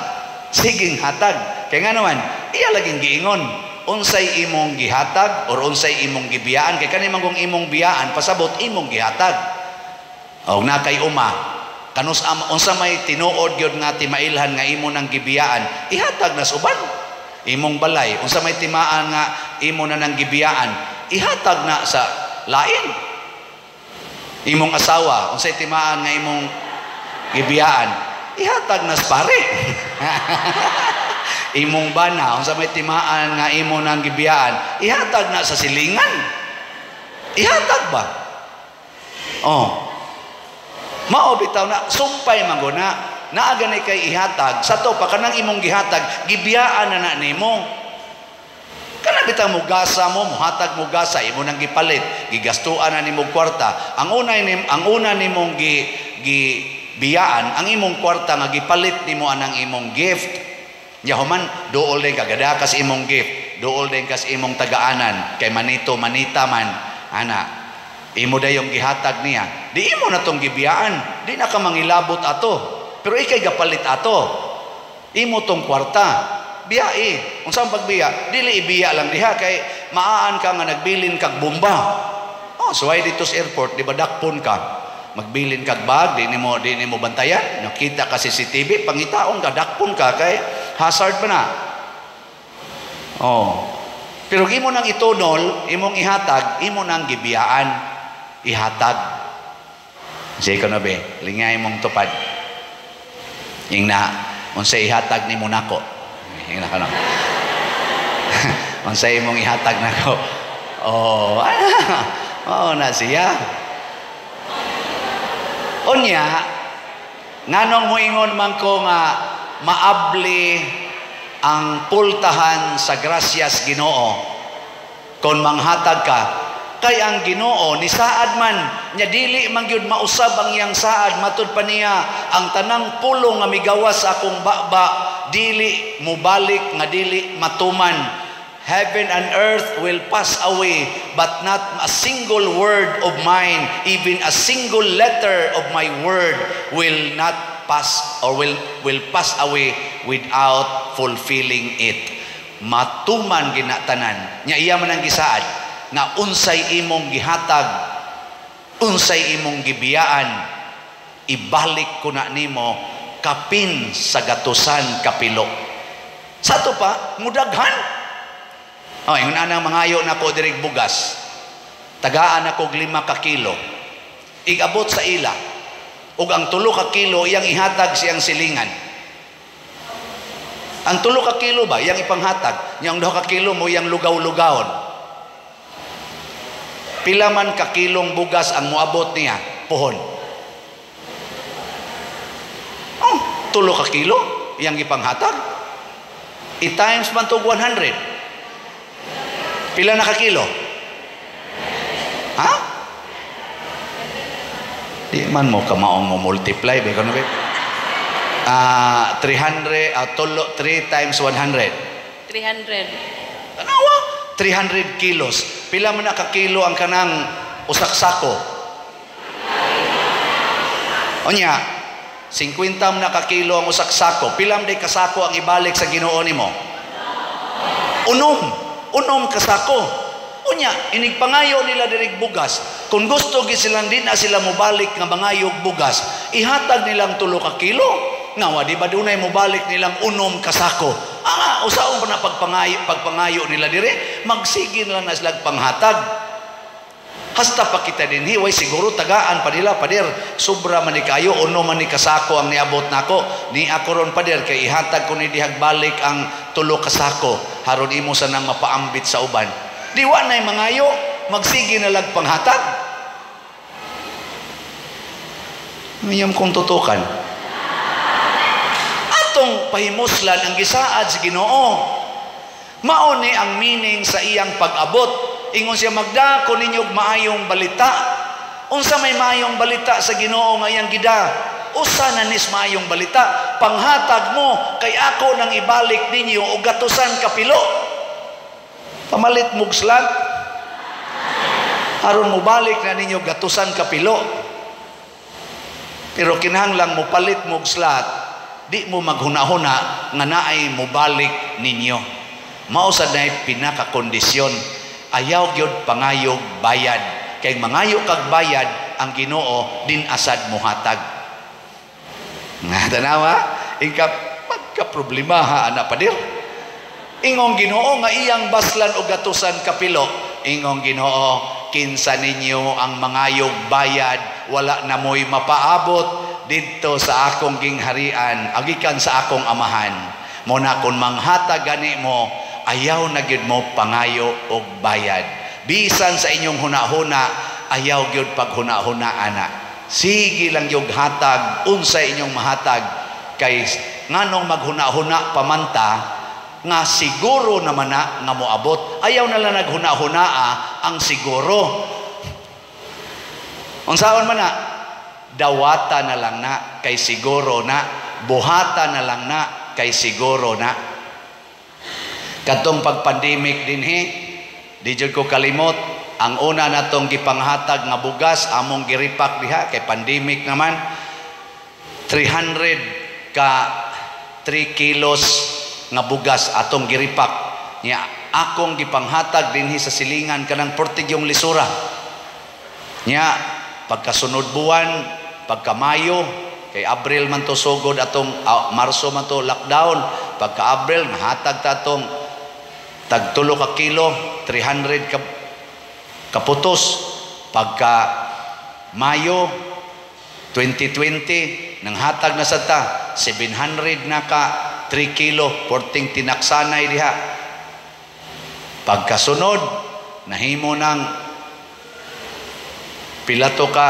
siging hatag. Kaya nga naman, iya laging giingon, unsay imong gihatag or unsay imong gibiyaan, kay kani manggong imong biyaan pasabot imong gihatag. Og na kay uma, kanus unsa may tinuod gyud nga timailhan nga imo nang gibiyaan, ihatag na suban. Imong balay, unsa may timaan nga imo na nang gibiyaan, ihatag na sa lain. Imong asawa, unsay timaan nga imong gibiyaan, ihatag na sa pare. imong bana unsa may timaan nga imo nang gibiyaan, ihatag na sa silingan. Ihatag ba? Mao bitaw na sumpay man go na naaga ni kay ihatag sa to pa kanang imong gihatag gibiyaan na nimo. Kana bitaw mo gasa mo, muhatag mo gasa imo nang gipalit, gigastuan na nimo kwarta. Ang una nimong biyaan ang imong kwarta nga gipalit nimo anang imong gift. Yahuman dool din kagada kas imong gift, dool din kas imong tagaanan kay manito manita man ana. Imo dayong gihatag niya. Di imo na tong gibiyaan. Di na ka mangilabot ato. Pero ikay gapalit ato. Imo tong kwarta. Biya unsang pagbiya? Dili ibiya lang diha kay maaan ka nga nagbilin kag bomba. So ay dito sa airport, di ba dakpon ka? Magbilin kag bag, di nimo bantayan. Nakita ka CCTV, pangitaon ka, dakpon ka kay hazard pa na. Pero imo nang itunol, imong ihatag, imo nang gibiyaan. Ihatag. Say ko na be, lingay mong tupad. Yung na, unsay ihatag ni mo nako. Yung na ka na. Unsay mong ihatag nako. Na siya. Unya, nganong mo ingon man ko nga maabli ang pultahan sa grasyas Ginoo kon manghatag ka. Kay ang Ginoo ni saad man nya dili man gyud mausab ang iyang saad matud pa niya ang tanang pulong nga migawas sa akong baba dili mubalik nga dili matuman. Heaven and earth will pass away but not a single word of mine, even a single letter of my word will not pass or will pass away without fulfilling it. Matuman ginatanan nya iya man ang gisaad na unsay imong gihatag, unsay imong gibiyaan, ibalik ko na nimo kapin sa gatusan kapilo. Sa to pa, mudaghan. Yung anang mangayo na ko dirig bugas, tagaan ako 5 ka kilo, igabot sa ila, ug ang 3 ka kilo iyang ihatag siyang silingan. Ang 3 ka kilo ba, iyang ipanghatag, yung 2 ka kilo mo iyang lugaw-lugawon. Pila man ka kilong bugas ang muabot niya, pohon. 3 ka kilo, iyang ipanghatag. I-times man to 100. Pila na ka kilo? Ha? Di man mo kamaong mo multiply. 300, 3 times 100. 300. Tanawa? 300 kilos. Pila man na ka kilo ang kanang usak sako? Onya, 50 man na ka kilo ang usak sako. Pila man day kasako ang ibalik sa Ginoo nimo? Unom kasako. Unya, inigpangayo nila dirig bugas. Kung gusto silang din na sila mubalik nga mangayog bugas, ihatag nilang 3 ka kilo. Nga, di ba dunay mubalik nilang unom kasako? Usaon pa na pagpangayo nila dire, magsigin lang na silang panghatag. Hasta pa kita din, hiway siguro tagaan pa nila, padir, sobra man ni kayo, uno man ni kasako ang niabot nako, ni ako ron padir, kay ihatag ko ni dihag balik ang 3 kasako, haron imo sa nang mapaambit sa uban. Diwa na'y mangayo, magsige na lang panghatag. Ngayong kong tutukan. Atong pahimuslan ang gisaad sa Ginoo. Mauni ang meaning sa iyang pag-abot. Ingon siya, magdako ninyog maayong balita. Unsa may maayong balita sa Ginoo nga iyang gida? Usa na nis maayong balita. Panghatag mo, kay ako nang ibalik ninyo o gatusan kapilo. Pamalit mong slat. Aron mo balik na ninyo gatusan kapilo. Pero kinahanglang mo palit mong slat, di mo maghuna-huna nga naay mo balik ninyo. Mausad na pinakakondisyon. Ayaw gyud pangayog bayad. Kay mangayo kag bayad ang Ginoo din asad mo hatag. Nga tanawa, magka-problema ha ana padir. Ingong Ginoo nga iyang baslan og gatusan kapilo. Ingong Ginoo, kinsa ninyo ang mangayog bayad, wala na mo'y mapaabot didto sa akong gingharian, agikan sa akong amahan. Muna kung manghatag gani mo, ayaw na gyud mo pangayo og bayad. Bisan sa inyong huna-huna, ayaw gyud paghuna-huna ana. Sige lang yung hatag, unsay inyong mahatag, kay nganong maghuna-huna pamanta, nga siguro naman na nga moabot. Ayaw na lang naghuna-hunaa ang siguro. Unsaon man na, dawata na lang na kay siguro na, buhata na lang na kay siguro na. Katong pag-pandemic dinhi, di jud ko kalimot, ang una natong gipanghatag nga bugas among giripak diha kay pandemic naman, 300 ka 3 kilos nga bugas atong giripak nya akong gipanghatag dinhi sa silingan kanang portigyong lisura nya pagkasunod buwan pagka Mayo kay Abril man to sugod atong Marso man to lockdown, pagka Abril nahatag ta atong tag 3 ka kilo 300 ka kaputos, pagka Mayo 2020 nang hatag na sa ta 700 na ka 3 kilo porting tinaksanay diha. Pagkasunod nahimo ng pilato ka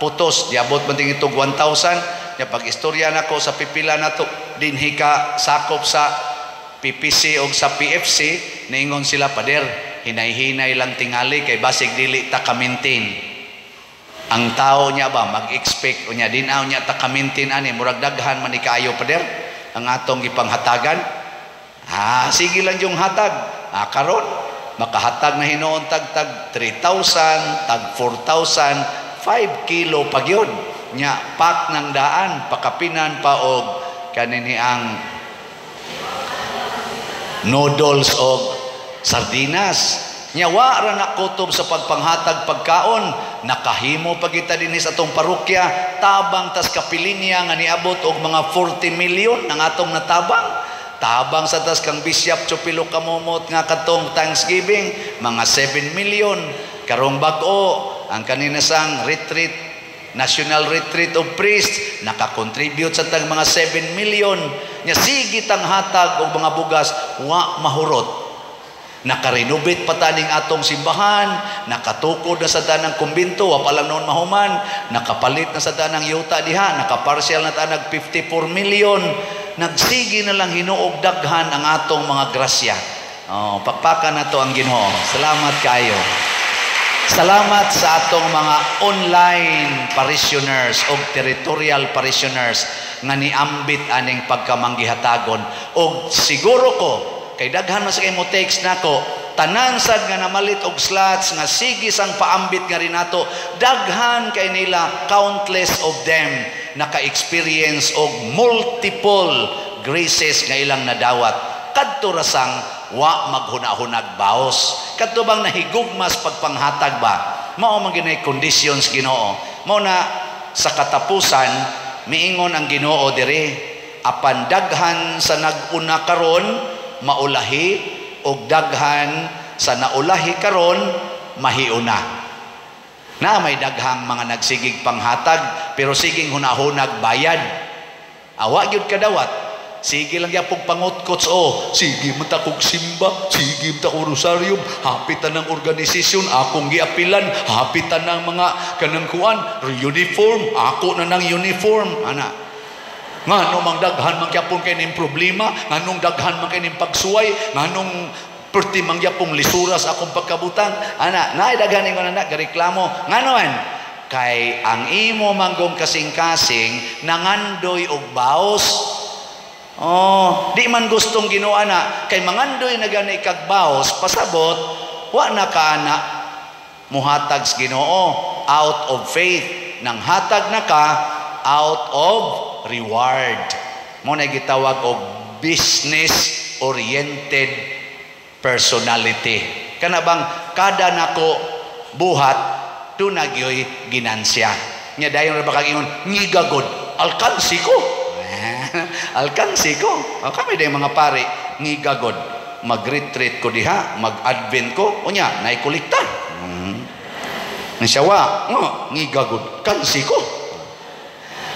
putos diabot man ting itog 1,000 nya pag istorya nako sa pipila nato dinhi ka sakop sa PPC o sa PFC niingon sila pader hinay-hinay lang tingali kay basig dili ta ka-maintain. Ang tao niya ba mag-expect unya dinaw niya ta ka-maintain ani murag daghan man ni kaayo pader ang atong gipanghatagan. Sige lang yung hatag. Karon makahatag na hinuon tag 3,000 tag 4,000 5 kilo pa gyud nya pak ng daan pakapinan pa og kanini ang noodles og sardinas nya wa ra na kutob sa pagpanghatag pagkaon nakahimo pa kita dinhi sa atong parokya tabang tas kapilinya nga niabot og mga 40 million ang atong natabang tabang sa tas kang Bishop Chupilo Kamumot nga katong Thanksgiving mga 7 million karong bag-o ang kanina sang retreat National Retreat of Priests nakakontribute sa tag mga 7 million nya sige tang hatag og mga bugas wa mahurot. Nakarenovate pa taning atong simbahan, nakatukod na sa tanang kumbinto, wa pa lang noon mahuman, nakapalit na sa tanang yuta diha, nakaparsyal na tanang 54 million. Nagsigi na lang hinuog daghan ang atong mga grasya. Pakpakan na to ang Ginoo. Salamat kayo. Salamat sa atong mga online parishioners o territorial parishioners nga niambit aning pagkamanggihatagon. O siguro ko, kay daghan man sa kay mo text nako tanan sad nga namalit og slots nga sige sang paambit nga rin nato daghan kay nila countless of them naka-experience og multiple graces nga ilang nadawat kadto rasang wa maghuna-hunag baos kadto bang nahigugmas pagpanghatag ba mao man ginay conditions Ginoo mao na sa katapusan miingon ang Ginoo diri apan daghan sa nag-una karon maulahi og daghan sa naulahi karon mahiuna na may daghang mga nagsigig panghatag pero siging hunahunag bayad awa gyud kadawat sige lang yapog pangutkots sige man ta kog simba sige man ta kog rosaryo hapitan ng organisasyon akong giapilan hapitan ng mga kanang kuan uniform ako na ng uniform ana nganong mang daghan man gyapon kay ning problema nganong daghan man kay ning pagsuway nganong perti man gyapon lisura sa akong pagkabutang ana naay daghan ning anak gareklamo nganoan kay ang imo manggong kasing-kasing nangandoy og baos di man gustong Ginoo ana kay mangandoy na gani kag baos pasabot wa na kaana muhatag sa Ginoo out of faith nang hatag na ka out of reward mo na gitawag og business oriented personality kana bang kada nako buhat tunagyoy ginansya nya dayon ra ba kag ingon ngigagod alkansi ko alkansi ko kami day mga pare ngigagod mag-retreat ko diha mag-advent ko unya nay kolekta siya ngigagod kansi ko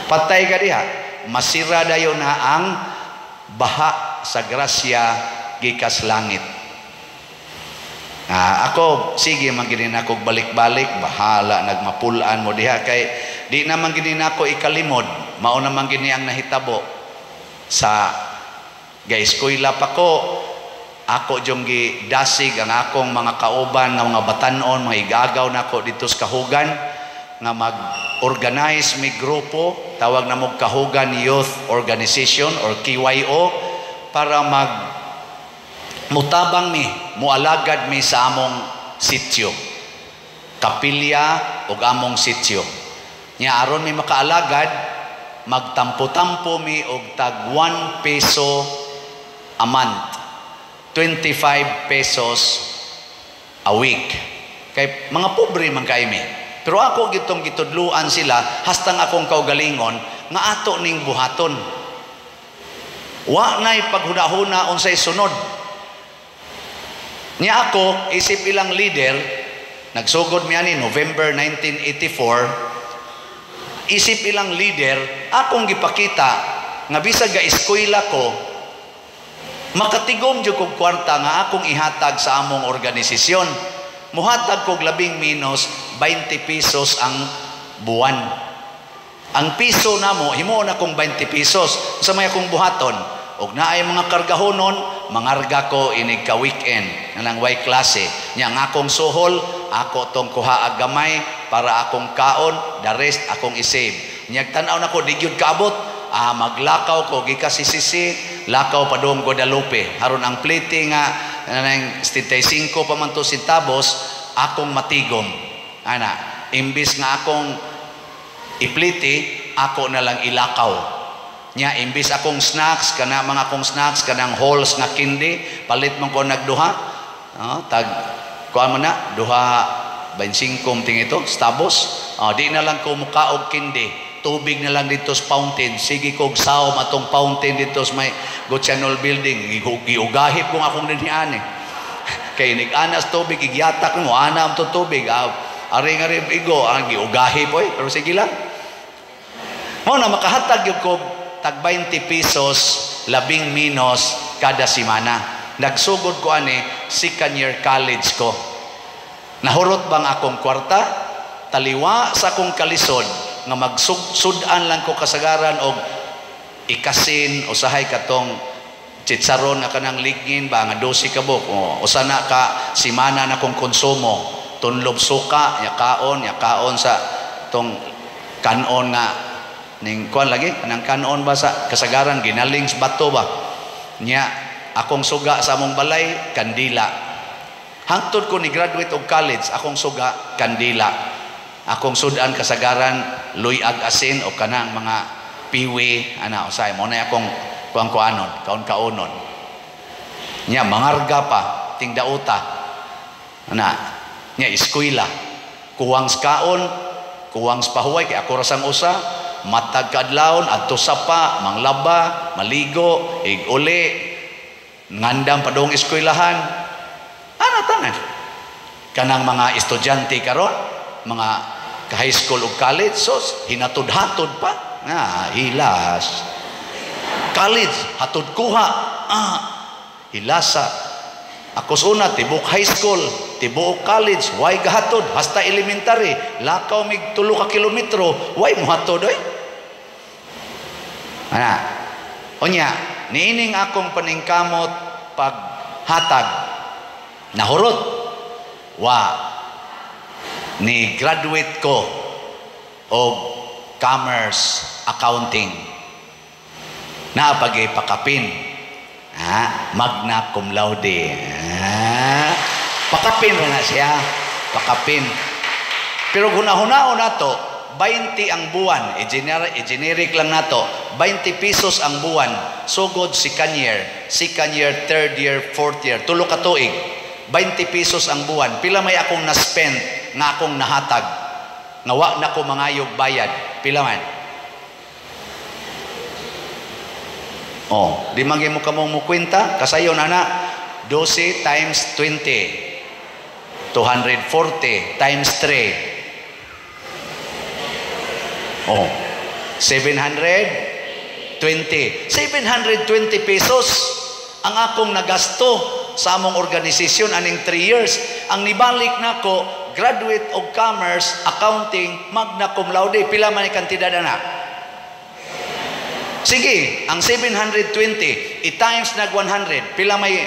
patay ka diha masira dayon na ang baha sa grasya gikas langit. Ako, sige, maginin ako balik-balik, bahala, nagmapulaan mo diha, kay di naman ginin ako ikalimod, mao naman gini ang nahitabo. Sa ga-eskwela pa ko, ako diyong gidasig ang akong mga kauban, ng mga batanon, mga igagaw na ako dito sa Kahugan, nga mag-organize may grupo, tawag na mo Kahugan Youth Organization or KYO, para mutabang mi, mualagad mi sa among sityo, kapilya o among sityo. Nya aron mi makaalagad, magtampo-tampo mi og tag 1 peso a month, 25 pesos a week. Kay mga pobre man kay mi. Pero ako gitong gitudluan sila, hastang akong kaugalingon, nga ato ning buhaton. Wa na'y paghuna-huna unsay sunod. Niya ako, isip ilang leader, nagsugod miya ni November 1984, isip ilang leader, akong gipakita, nga bisag ga eskwela ko, makatigom jud kog kwarta nga akong ihatag sa among organisasyon. Muhatag kog 20 pesos ang buwan. Ang piso namo, himo na kong 20 pesos. Sa may akong buhaton, og naay mga kargahonon, mangarga ko inig ka weekend nang way klase. Nya nga akong suhol, ako tong kuha ag gamay para akong kaon, the rest akong isave. Nya tan-aw nako di gyud kaabot, maglakaw ko gikas Sisi, lakaw pa dong Guadalupe. Haron ang plete nga nang 75 pa man to centavos, akong matigom. Ana, imbis nga akong iplite, ako na lang ilakaw. Nya imbis akong snacks kana mga akong snacks kanang halls nga kindi, palit man ko nagduha, tag kuan man na duha 25 ting ito stabos, di na lang ko mukaog kindi, tubig na lang dito sa fountain, sige kog saom atong fountain dito sa may Gochanol building, giugahip kung akong dinhian kay nig-anas tubig igyatak mo ana am to tubig, ari igo ang giugahip oy, pero sige lang mo na makahatag yung kog tag 20 pesos 10 minos kada semana. Nagsugod ko ani second year college ko. Nahurot bang akong kwarta? Taliwa sa akong kalisod nga magsudan lang ko kasagaran og ikasin usahay katong chitsaron nga kanang lignin ba nga 12 ka buk. Usa na ka semana na kong konsumo. Tunlob suka, yakaon sa tong kanon nga ning kuan lagi nang kanon ba sa kasagaran ginaling sa bato ba nya akong suga sa among balay kandila. Hangtod ko ni graduate og college, akong suga kandila, akong sudan kasagaran luyag asin o kanang mga piwi ana usay mo na akong kuan-kuanon kaon-kaonon nya mangarga pa ting dauta ana nya eskwela kuwang sa kaon kuwang sa pahuway kay ako rasang usa matag kadlawon adto sapa manglaba maligo ig-uli ngandam padong eskwelahan ana tanan kanang mga estudyante karon mga ka high school ug college sos hinatud-hatud pa hilas college hatud kuha hilasa ako suna tibok high school tibuok college way gahatod hasta elementary lakaw mig 3 ka kilometro way mohatod oy ana onya niining akong paningkamot paghatag nahurot ni graduate ko og commerce accounting na pagipakapin magna cum laude pakapin na siya pakapin pero hunahunao na to 20 ang buwan generic lang na to 20 pesos ang buwan sugod second year third year fourth year tulo ka tuig 20 pesos ang buwan pila may akong na-spend nga akong nahatag nga wa na ko mangayog bayad pila man di manggi mo kamo mo kwenta kasayon ana 12 times 20 240 times 3 720 pesos ang akong nagasto sa among organisasyon aning 3 years. Ang nibalik nako, graduate of commerce, accounting, magna cum laude. Pila man ang kantidad na? Sige, ang 720 i-times nag 100, pila may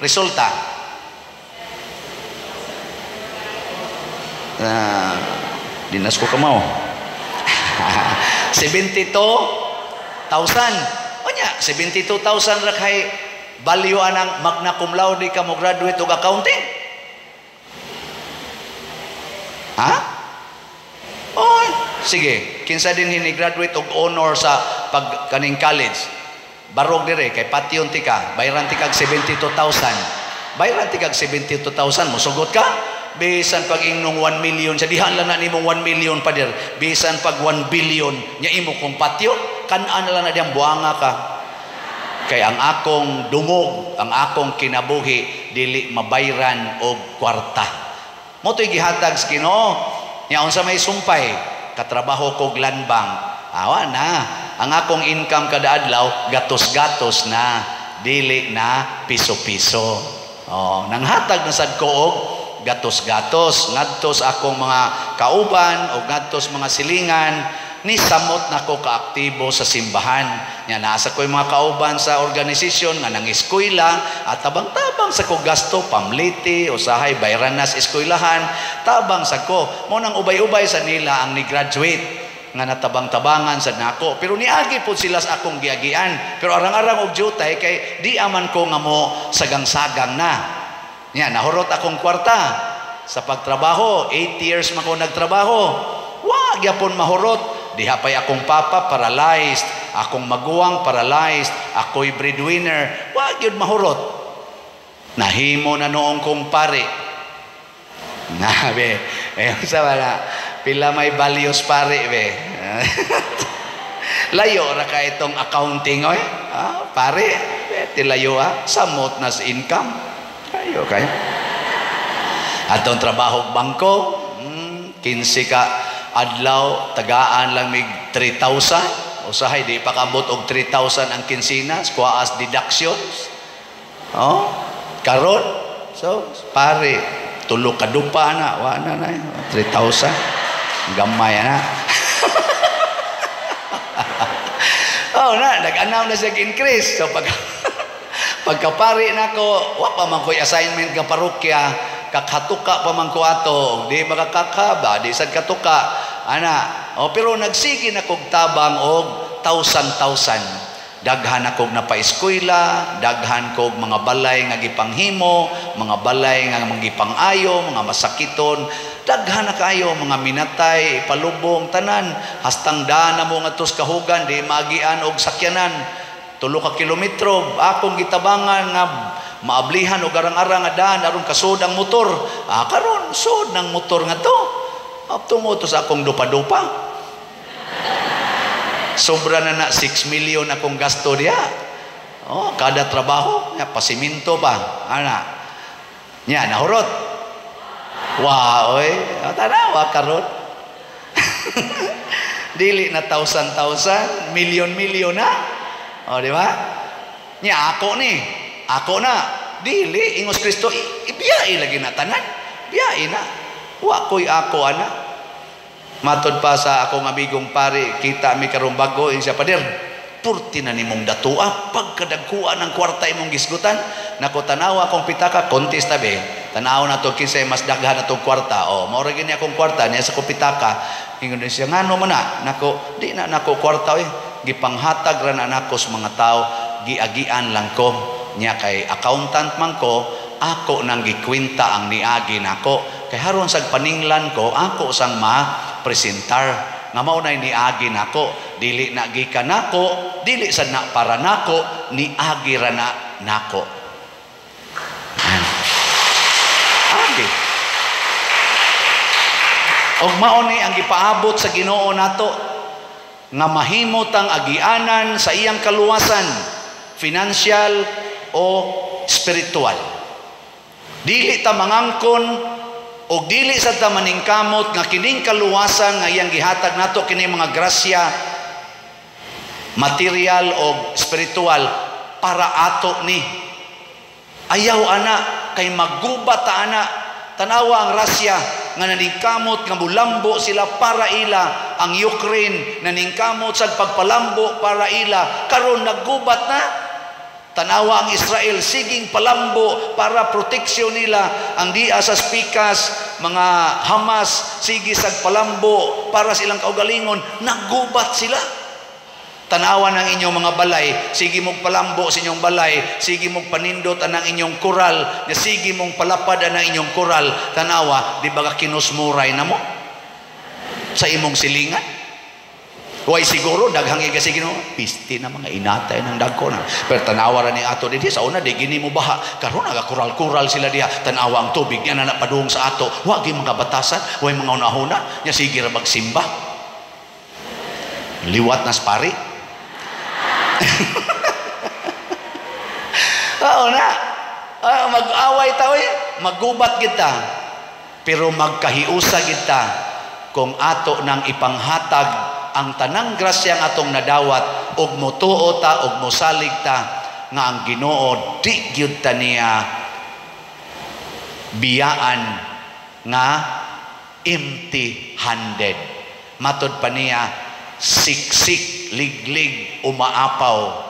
resulta? Dinas ko kamaw. 72,000. O niya, 72,000 ra kay value anang magna cum laude ka mo graduate og accounting. Ha? Oh, sige. Kinsa din hini-graduate og honor sa kaning college. Barog dire kay patyon ti ka, bayran ti kag 72,000. Bayran ti kag 72,000 mo sugot ka? Bisan pag ingnong 1 million, sa dihan lang na nimong 1 million pa dir. Bisan pag 1 billion, nya imo kong patyo, kanaan na lang na diyang buanga ka. Kay ang akong dungog, ang akong kinabuhi, dili mabayran og kwarta. Mo to'y gihatag sa Ginoo. Nya unsa may sumpay, katrabaho kog landbank. Awa na, ang akong income kada adlaw, gatos-gatos na, dili na piso-piso. Oh, nanghatag na sad ko og gatos-gatos ngadtos akong mga kauban o ngadtos mga silingan ni samot na ko kaaktibo sa simbahan. Nya nasa ko'y mga kauban sa organisasyon nga nang eskwela at tabang-tabang sa ko gasto pamliti usahay bayran nas eskwelahan tabang sa ko mo nang ubay-ubay sa nila ang ni graduate nga natabang-tabangan sa nako pero niagi po sila sa akong giagian pero arang-arang og jutay kay di aman ko nga mo sagang-sagang na. Nya nahurot akong kwarta sa pagtrabaho, 8 years man ko nagtrabaho. Wa gyapon mahurot. Diha pay akong papa paralyzed, akong maguwang paralyzed, ako'y breadwinner. Wa gyud mahurot. Nahimo na noong kong pare. Nabe, sa wala pila may values pare be. Layo ra ka itong accounting oy. Pare, tilayo samot na sa income. Ayo kayo. Atong trabaho bangko, 15 ka adlaw, tagaan lang mig 3,000. Usahay di pa kabot og 3,000 ang kinsinas, kuha as deductions. Oh, karon. So, pare, tulo ka dupa na, wa na 3,000. Gamay na. Oh, nag-anaw na siya increase. So pagkapari na ko, wa pa man ko'y assignment ka parokya, kakhatuka pa man ko ato, di makakakaba, di sad katuka, ana. O, pero nagsige na kog tabang og 1,000. Daghan akog napaeskwela, daghan kog mga balay nga gipanghimo, mga balay nga magipangayo, mga masakiton, daghan na kayo, mga minatay, palubong, tanan, hastang daan na mo nga tos kahugan, di maagian og sakyanan. 3 ka kilometro akong gitabangan nga maablihan og arang-arang nga daan aron kasud ang motor. Karon sud ng motor nga to. Tungo to sa akong dupa-dupa. Sobra na 6 million akong gasto diya. Oh, kada trabaho, nya pasiminto pa. Ana. Nya nahurot. Wow, oy. Tanawa karon. Dili na 1,000, million na. O, di ba? Nya ako ni. Ako na. Dili, ingos Kristo, ibiyai lagi na tanan. Biyai na. Wa ko'y ako, ana. Matod pa sa akong amigong pare, kita mi karong bago, siya pader, purti na ni mong datua, pagkadagkuan ng kwarta imong gisgutan, nako tanawa akong pitaka, kontis tabi, tanaw na to, kinsay mas daghan na to kwarta, o, mauragin niya akong kwarta, niya sa kong pitaka, ingon din siya, ngano mo na, nako, di na nako kwarta, gipanghatag ra na nako sa mga tao, giagian lang ko, niya kay accountant man ko, ako nang gikwinta ang niagi nako, kay haron sa paninglan ko, ako sang ma-presentar, nga maunay niagi nako, dili na gikan nako, dili sad na para nako, niagi ra na nako. Agi. Og mao ni ang gipaabot sa Ginoo nato nga mahimot ang agianan sa iyang kaluwasan, financial o spiritual. Dili ta mangangkon o dili sa ta maningkamot nga kining kaluwasan nga iyang gihatag nato kini mga grasya material o spiritual para ato ni Ayaw ana kay maggubat ta ana. Tanawa ang Russia nga naningkamot nga mulambo sila para ila, ang Ukraine naningkamot sa pagpalambo para ila, karon naggubat na. Tanawa ang Israel siging palambo para proteksyon nila, ang diya sa spikas mga Hamas sige sa palambo para silang kaugalingon, naggubat sila. Tanawa ng inyong mga balay, sige mong palambo sa inyong balay, sige mong panindot ang inyong koral, na sige mong palapad ang inyong koral. Tanawa, di ba ka kinusmuray na mo sa imong silingan? Huwag siguro, daghang sige no, pisti na mga inatay ng dagko na. Pero tanawa rin ato, di sa una, di gini mo baha, karon naga kural-kural sila diha, tanawa ang tubig, yan na napadung sa ato, huwag yung mga batasan, huwag mga unahuna, niya sige ra magsimba. Liwat na spari. Oo na. Mag-away tao maggubat kita. Pero magkahiusa kita kung ato nang ipanghatag ang tanang grasyang atong nadawat og motuo ta og mosalig ta nga ang Ginoo di gyud ta niya biyaan nga empty-handed. Matod pa niya siksik, liglig, umaapaw.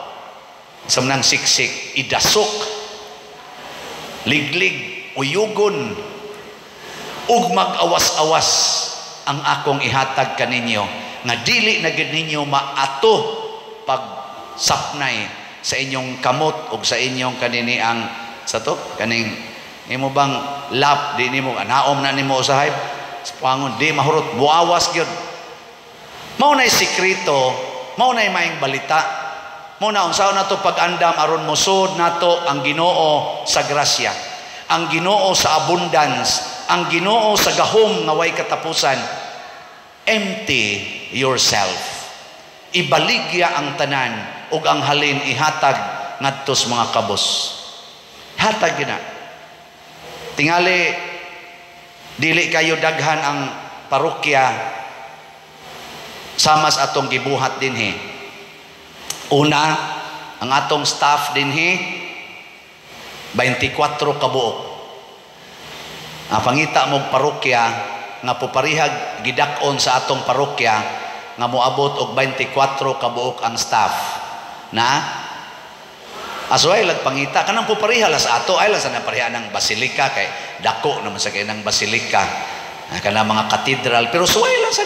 Samnang siksik, idasok, liglig, uyugon, ug mag-awas-awas ang akong ihatag kaninyo, nga dili na gid ninyo maato pag sapnay sa inyong kamot ug sa inyong kaniniang sa to kaning imo bang lap di nimo naom na nimo usahay pangon di mahurot buawas gyud. Mao nay sikreto, mao nay maayong balita, mao na unsaon nato pag-andam aron mosud nato ang Ginoo sa grasya, ang Ginoo sa abundance, ang Ginoo sa gahom nga way katapusan. Empty yourself, ibaligya ang tanan ug ang halin ihatag ngadtos mga kabos. Hatag gina. Tingali dili kayo daghan ang parokya samas atong gibuhat dinhi. Una, ang atong staff dinhi 24 ka buok. Pangita mo parokya nga puparihag gidakon sa atong parokya nga moabot og 24 ka buok ang staff. Na asway lag pangita kanang puparihal sa ato ay lang sa naparihan ng basilika kay dako naman sa kay ng basilika. Kana mga katedral pero suway lang sa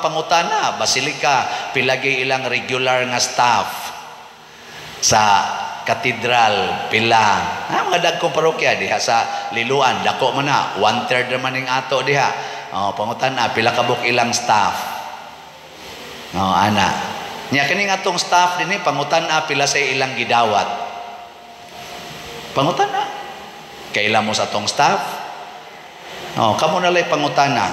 pangutana basilika pilagi ilang regular nga staff sa katedral pila mga dagkong parokya diha sa Liloan dako man na 1/3 naman ning ato diha pangutana pila kabuk ilang staff ana nya kini atong staff dinhi pangutana pila sa ilang gidawat pangutana kaila mo sa atong staff. Kamo na lay pangutana.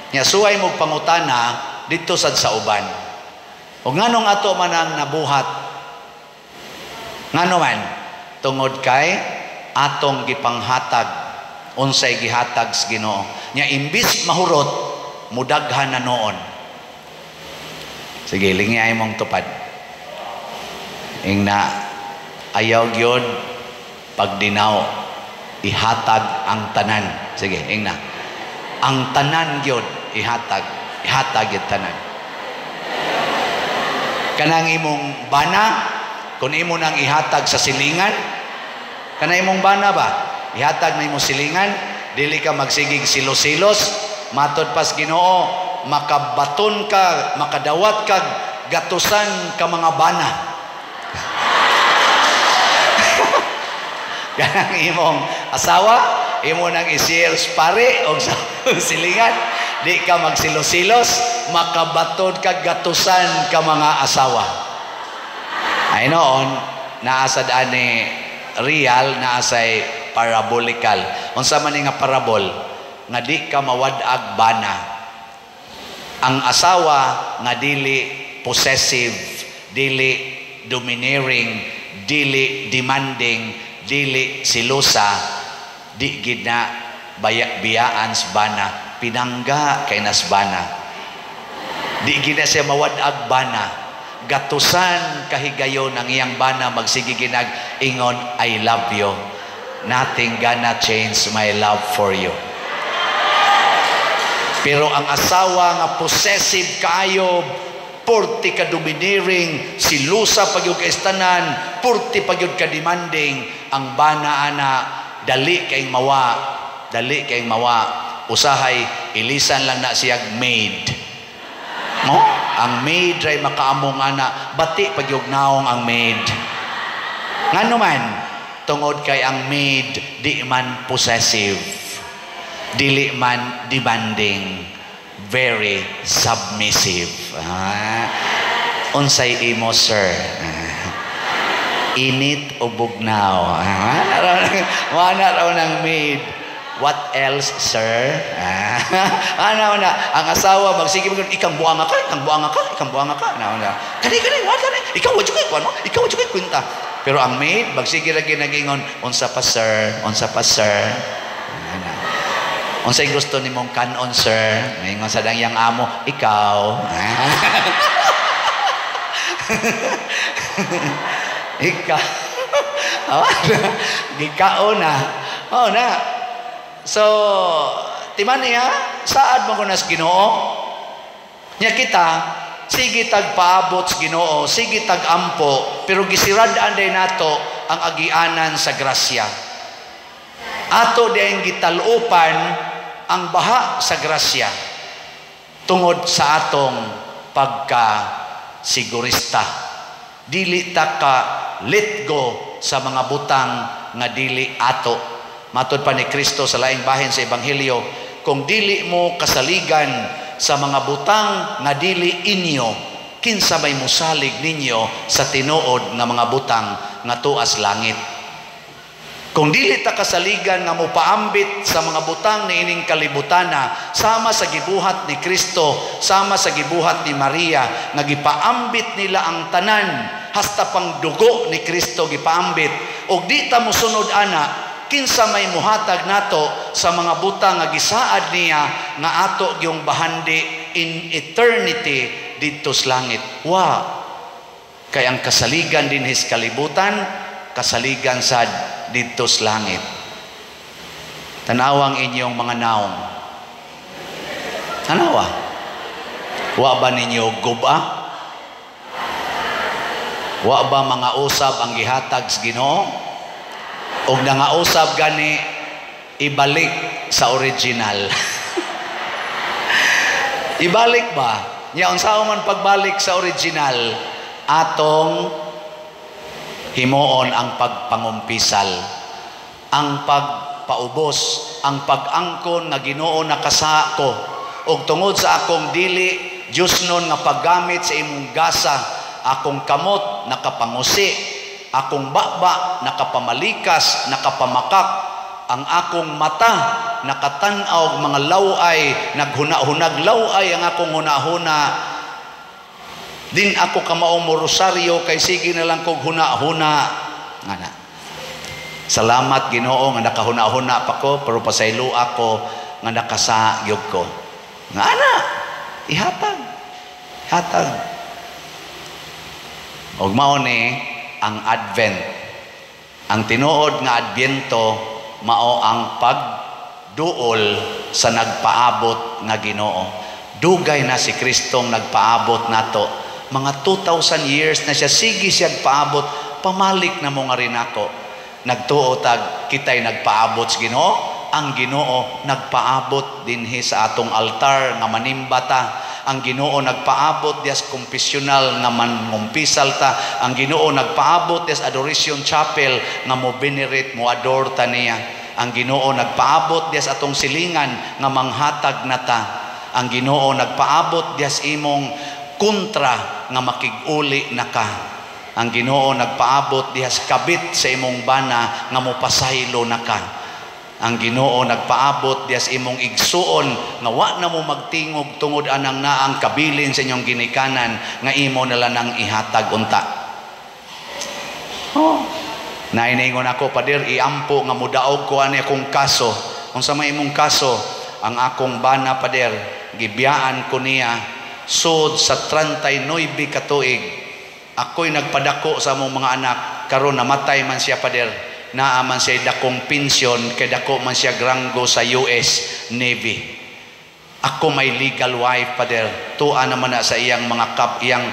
Nya suway mo pangutana dito sad sa uban. O nganong ato man ang nabuhat? Ngano man tungod kay atong gipanghatag unsay gihatag sa Ginoo. Nya imbis mahurot mudaghan na noon. Sige lingay mong tupad. Ingna ayaw gyud pagdinaw ihatag ang tanan. Sige, ingna. Ang tanan gyud ihatag gyud tanan. Kanang imong bana kun imo nang ihatag sa silingan, kanang imong bana ba? Ihatag na imong silingan, dili ka magsigig silos-silos, matod pas Ginoo, makabaton ka, makadawat ka gatusan ka mga bana. Kanang imong asawa, imo nang i-shares pare o sa silingan, di ka magsilos-silos, makabatod ka gatusan ka mga asawa. Ay noon, naasad ani real, naasay parabolical. Unsa man nga parabol, nga di ka mawadag bana. Ang asawa nga dili possessive, dili domineering, dili demanding, dili silosa, di gid na biyaan sa bana, pinangga kay nas bana. Di gid na siya mawadag bana, gatusan kahigayon ang iyang bana magsige ginag ingon I love you. nothing gonna change my love for you. Pero ang asawa nga possessive kayo, purti ka domineering, silusa pagyud ka istanan, purti pagyud ka demanding, ang bana ana dali kayong mawa, usahay ilisan lang na siyag maid. No? Ang maid ray makaamong ana, bati pagyud naong ang maid. Ngano man tungod kay ang maid di man possessive, dili man demanding, very submissive. Unsay imo, sir? Init o bugnaw? Wala raw ng maid. What else, sir? Ano na? Ang asawa magsige mag ikang buanga ka. Kani, ikaw wa jud kay kwenta. Pero ang maid magsige ra ginagingon, unsa pa, sir? Unsay gusto nimong kanon, sir? Maingon sa dangyang amo, ikaw. Ikaw. Gikao na. Oh na. So, timan niya, saad mo kunas Ginoo? Nya kita, sige tagpaabot sa Ginoo, sige tagampo, pero gisirad-an day nato ang agianan sa grasya. Ato din gitalupan ang baha sa grasya tungod sa atong pagka-sigurista. Dili ta ka let go sa mga butang nga dili ato. Matod pa ni Kristo sa laing bahin sa Ebanghelyo, kung dili mo kasaligan sa mga butang nga dili inyo, kinsa may musalig ninyo sa tinuod nga mga butang nga tuas langit. Kung dili ta kasaligan nga mopaambit sa mga butang ni ining kalibutana, sama sa gibuhat ni Kristo, sama sa gibuhat ni Maria, nga gipaambit nila ang tanan, hasta pang dugo ni Kristo gipaambit, og di ta mosunod ana, kinsa may muhatag nato sa mga butang nga gisaad niya nga ato gyung bahandi in eternity didto sa langit. Kay ang kasaligan din his kalibutan, kasaligan sad didto sa langit. Tanawang inyong mga naong. Tanawa. Wa ba ninyo guba? Wa ba mga usab ang gihatag sa Ginoo? Og nangausab gani ibalik sa original. Ibalik ba? Nya unsa man pagbalik sa original, atong himuon ang pagpangumpisal, ang pagpaubos, ang pag-angkon nga Ginoo nakasa ko, og tungod sa akong dili Dios nun nga paggamit sa imong gasa, akong kamot nakapangusi, akong baba nakapamalikas, nakapamakak, ang akong mata nakatan-aw mga laway, naghuna-hunag laway ang akong huna-huna. Din ako kamaong morosaryo kay sige na lang kog huna-huna. Ngana. Salamat Ginoo nga nakahuna-huna pa ko, pero pasaylo ako nga nakasagyog ko. Ngana. Ihatag. Og mao ni ang Advent. Ang tinuod nga Adbyento mao ang pagduol sa nagpaabot nga Ginoo. Dugay na si Kristong nagpaabot nato. Mga 2,000 years na siya, sige siya paabot, pamalik na mo nga rin ako. Nagtuo tag kitay nagpaabot sa Ginoo, ang Ginoo nagpaabot dinhi sa atong altar nga manimbata. Ang Ginoo nagpaabot dias confessional nga mangumpisal ta. Ang Ginoo nagpaabot dias adoration chapel nga mo venerate, mo adore ta niya. Ang Ginoo nagpaabot dias atong silingan nga manghatag na ta. Ang Ginoo nagpaabot dias imong kontra nga makig-uli na ka. Ang Ginoo nagpaabot dihas kabit sa imong bana nga mopasaylo na ka. Ang Ginoo nagpaabot dihas imong igsuon nga wa na mo magtingog tungod anang naang kabilin sa inyong ginikanan nga imo nala nang ihatag unta. Naingon ako, Pader, iampo nga mudaog ko ani akong kaso. Unsa may imong kaso? Ang akong bana, Pader, gibiyaan ko niya sud sa 39 ka tuig. Ako'y nagpadako sa among mga anak, karon namatay man siya, Pader. naaman siya dakong pensyon, kay dako man siya granggo sa US Navy. Ako may legal wife, Father. Tuan naman na sa iyang mga iyang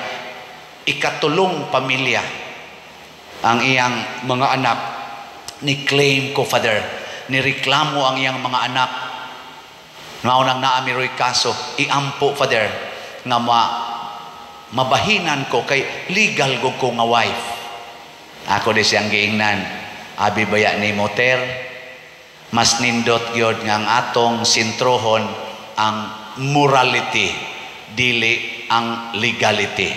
ikatulong pamilya. Ang iyang mga anak, ni-claim ko, Father. Nireklamo ang iyang mga anak. Ngaunang naamiroy kaso, iampo, Father, nga mabahinan ko kay legal ko nga wife. Ako di siyang giingnan. Abi baya ni moter, mas nindot gyud nga ang atong sintrohon ang morality, dili ang legality.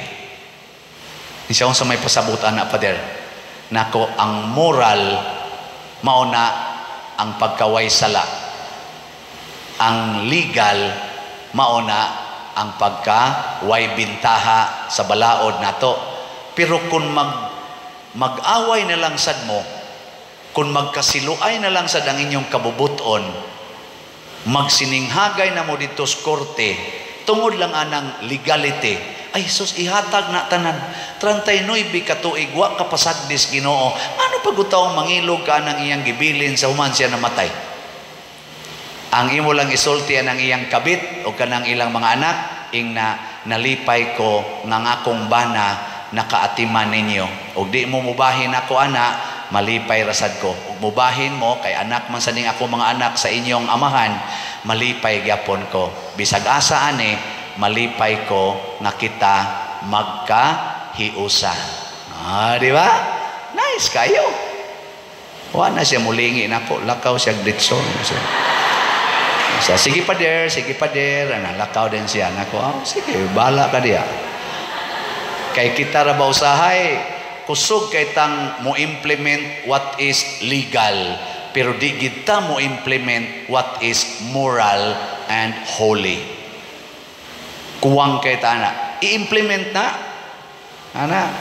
Isa sa may pasabutan na, Father, nako ang moral mauna ang pagkaway sala. Ang legal mauna ang pagkaway bintaha sa balaod nato. Pero kung mag-away na lang sad mo, kung magkasiluay na lang sad ang inyong kabubuton, magsininghagay na mo dito sa korte, tungod lang anang legality, ay sus, ihatag na tanan, 39 katuig, wa kapasagdis Ginoo, ano pagutaw mangilog ka ng iyang gibilin sa human siya namatay? Ang imo lang isultian ang iyang kabit o kanang ilang mga anak, ing nalipay ko ng akong bana nakaatiman ninyo. O di mo mubahin ako, ana, malipay rasad ko. Ug mubahin mo kay anak man saning ako mga anak sa inyong amahan, malipay gyapon ko. Bisag asa ani, malipay ko nga kita magkahiusa. Di ba? Nice kayo. Wa na siya mulingi nako, lakaw siya ditson. Sige pader, lakaw din siya nako. Sige, bala ka diya. Kay kita ra ba usahay, kusog kay tang mo implement what is legal, pero di kita mo implement what is moral and holy. Kuwang kay ta na i-implement na ana.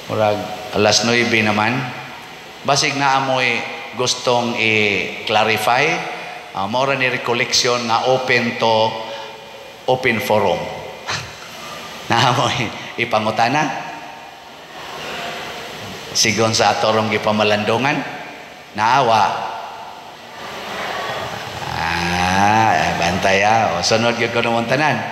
Murag alas 9 naman, basig na amoy gustong i-clarify, maura ni recollection na open forum. Na amoy ipangutana sigon sa atorong gipamalandongan naawa. Bantaya o sunod gyud ko naman tanan.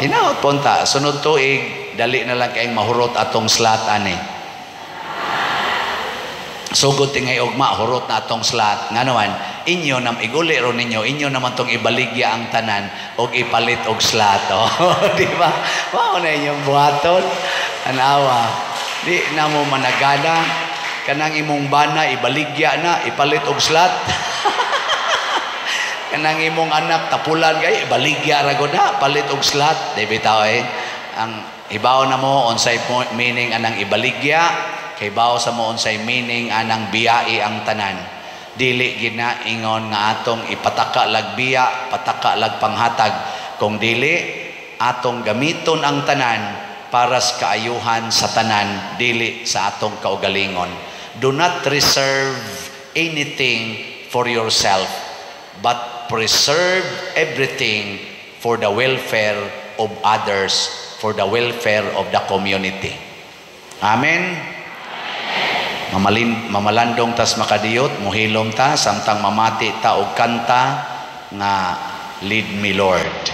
Inaot punta sunod tuig dali na lang kayong mahurot atong slot ani. Sugod tingay ugma hurot na atong slot nga naman inyo nam iguli ro ninyo, inyo naman tong ibaligya ang tanan og ipalit og slot. Di ba? Mao na inyong buhaton. Anawa. Di na mo managana kanang imong bana ibaligya na ipalit og slot. Kanang imong anak tapulan kay ibaligya ra gud na palit og slot. Di bitaw ang ibaw na mo unsay meaning anang ibaligya. Kay bawo sa mo unsay meaning anang biyai ang tanan. Dili gid na ingon nga atong ipataka lag biya, pataka lag panghatag. Kung dili atong gamiton ang tanan para sa kaayuhan sa tanan, dili sa atong kaugalingon. Do not reserve anything for yourself, but preserve everything for the welfare of others, for the welfare of the community. Amen. Mamalandong tas makadiyot, muhilom ta, samtang mamati ta og kanta nga Lead Me Lord.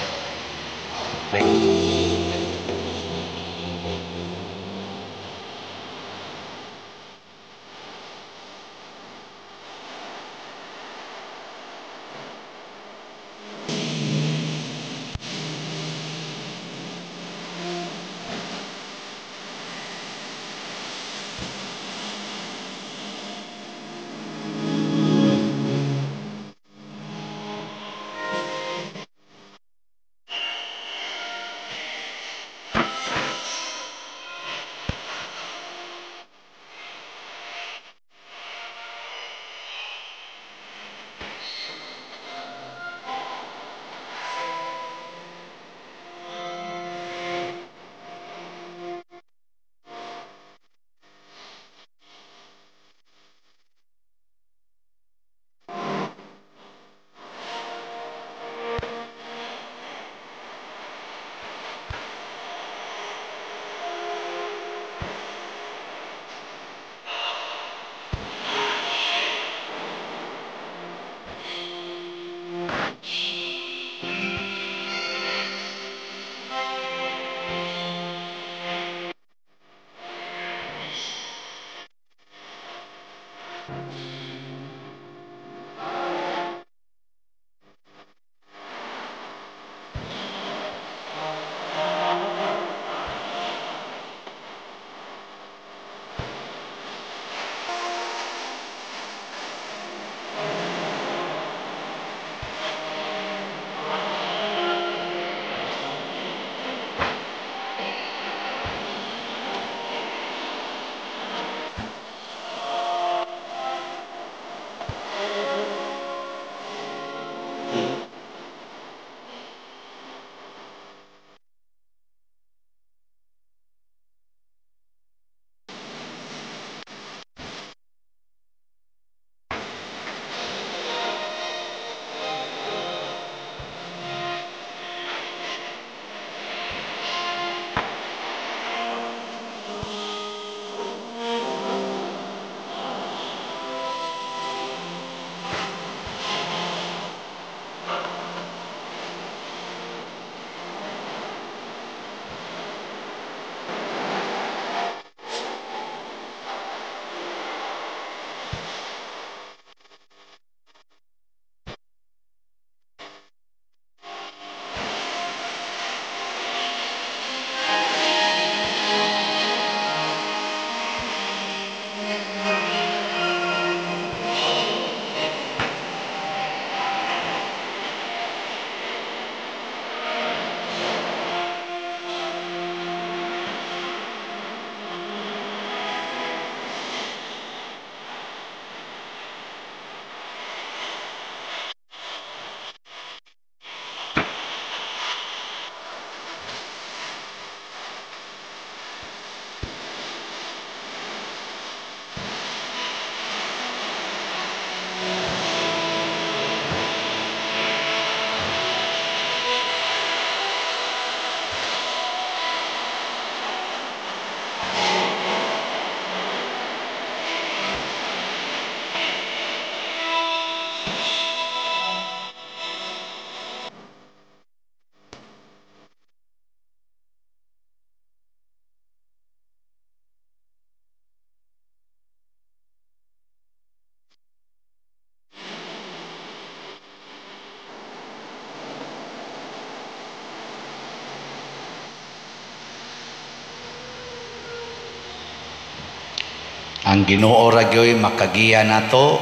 Ang Ginoo ragyoy makagiya nato,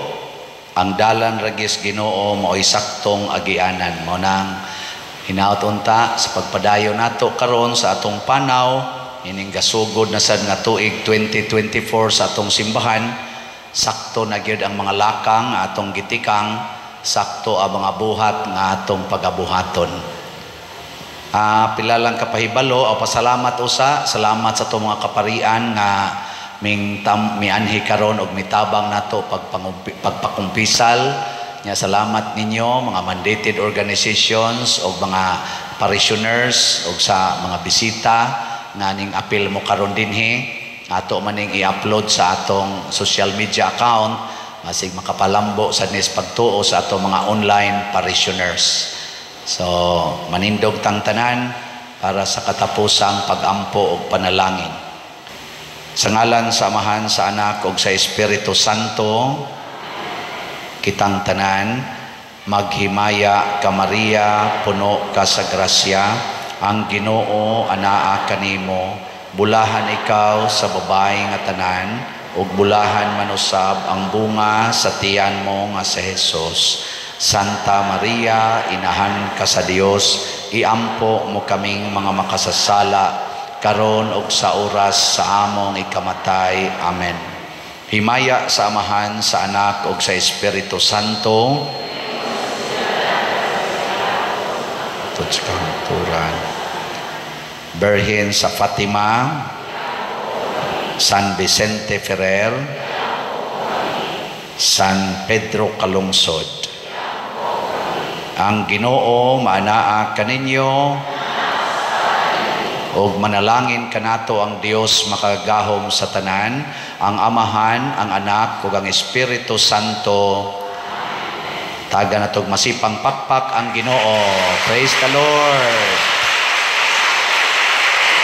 ang dalan ragis Ginoo mo'y saktong agianan mo nang hinaut unta sa pagpadayo nato karon sa atong panaw ining gasugod na sad nga tuig 2024 sa atong simbahan. Sakto na gyud ang mga lakang nga atong gitikang, sakto ang mga buhat nga atong pagabuhaton. Pila lang kapahibalo o pasalamat usa, salamat sa atong mga kaparian nga mianhi karon og mitabang nato pagpakumpisal. Nya salamat ninyo mga mandated organizations og mga parishioners og sa mga bisita nga ning apil mo karon dinhi. Ato maning i-upload sa atong social media account masig makapalambo sa nis pagtuo sa atong mga online parishioners. So manindog tang tanan para sa katapusang pagampo og panalangin. Sa ngalan sa Amahan, sa Anak ug sa Espiritu Santo, kitang tanan maghimaya ka Maria, puno ka sa grasya, ang Ginoo anaa kanimo. Bulahan ikaw sa babae nga tanan, ug bulahan manusab ang bunga sa tiyan mo nga si Jesus. Santa Maria, inahan ka sa Dios, iampo mo kaming mga makasasala, karon ug sa oras sa among ikamatay. Amen. Himaya sa Amahan, sa Anak ug sa Espiritu Santo. Turan. Berhin sa Fatima, San Vicente Ferrer, San Pedro Calungsod. Ang Ginoo maanaa kaninyo ug manalangin kanato ang Dios makagahom sa tanan, ang Amahan, ang Anak ug ang Espiritu Santo. Taga natog masipang pakpak ang Ginoo. Praise the Lord.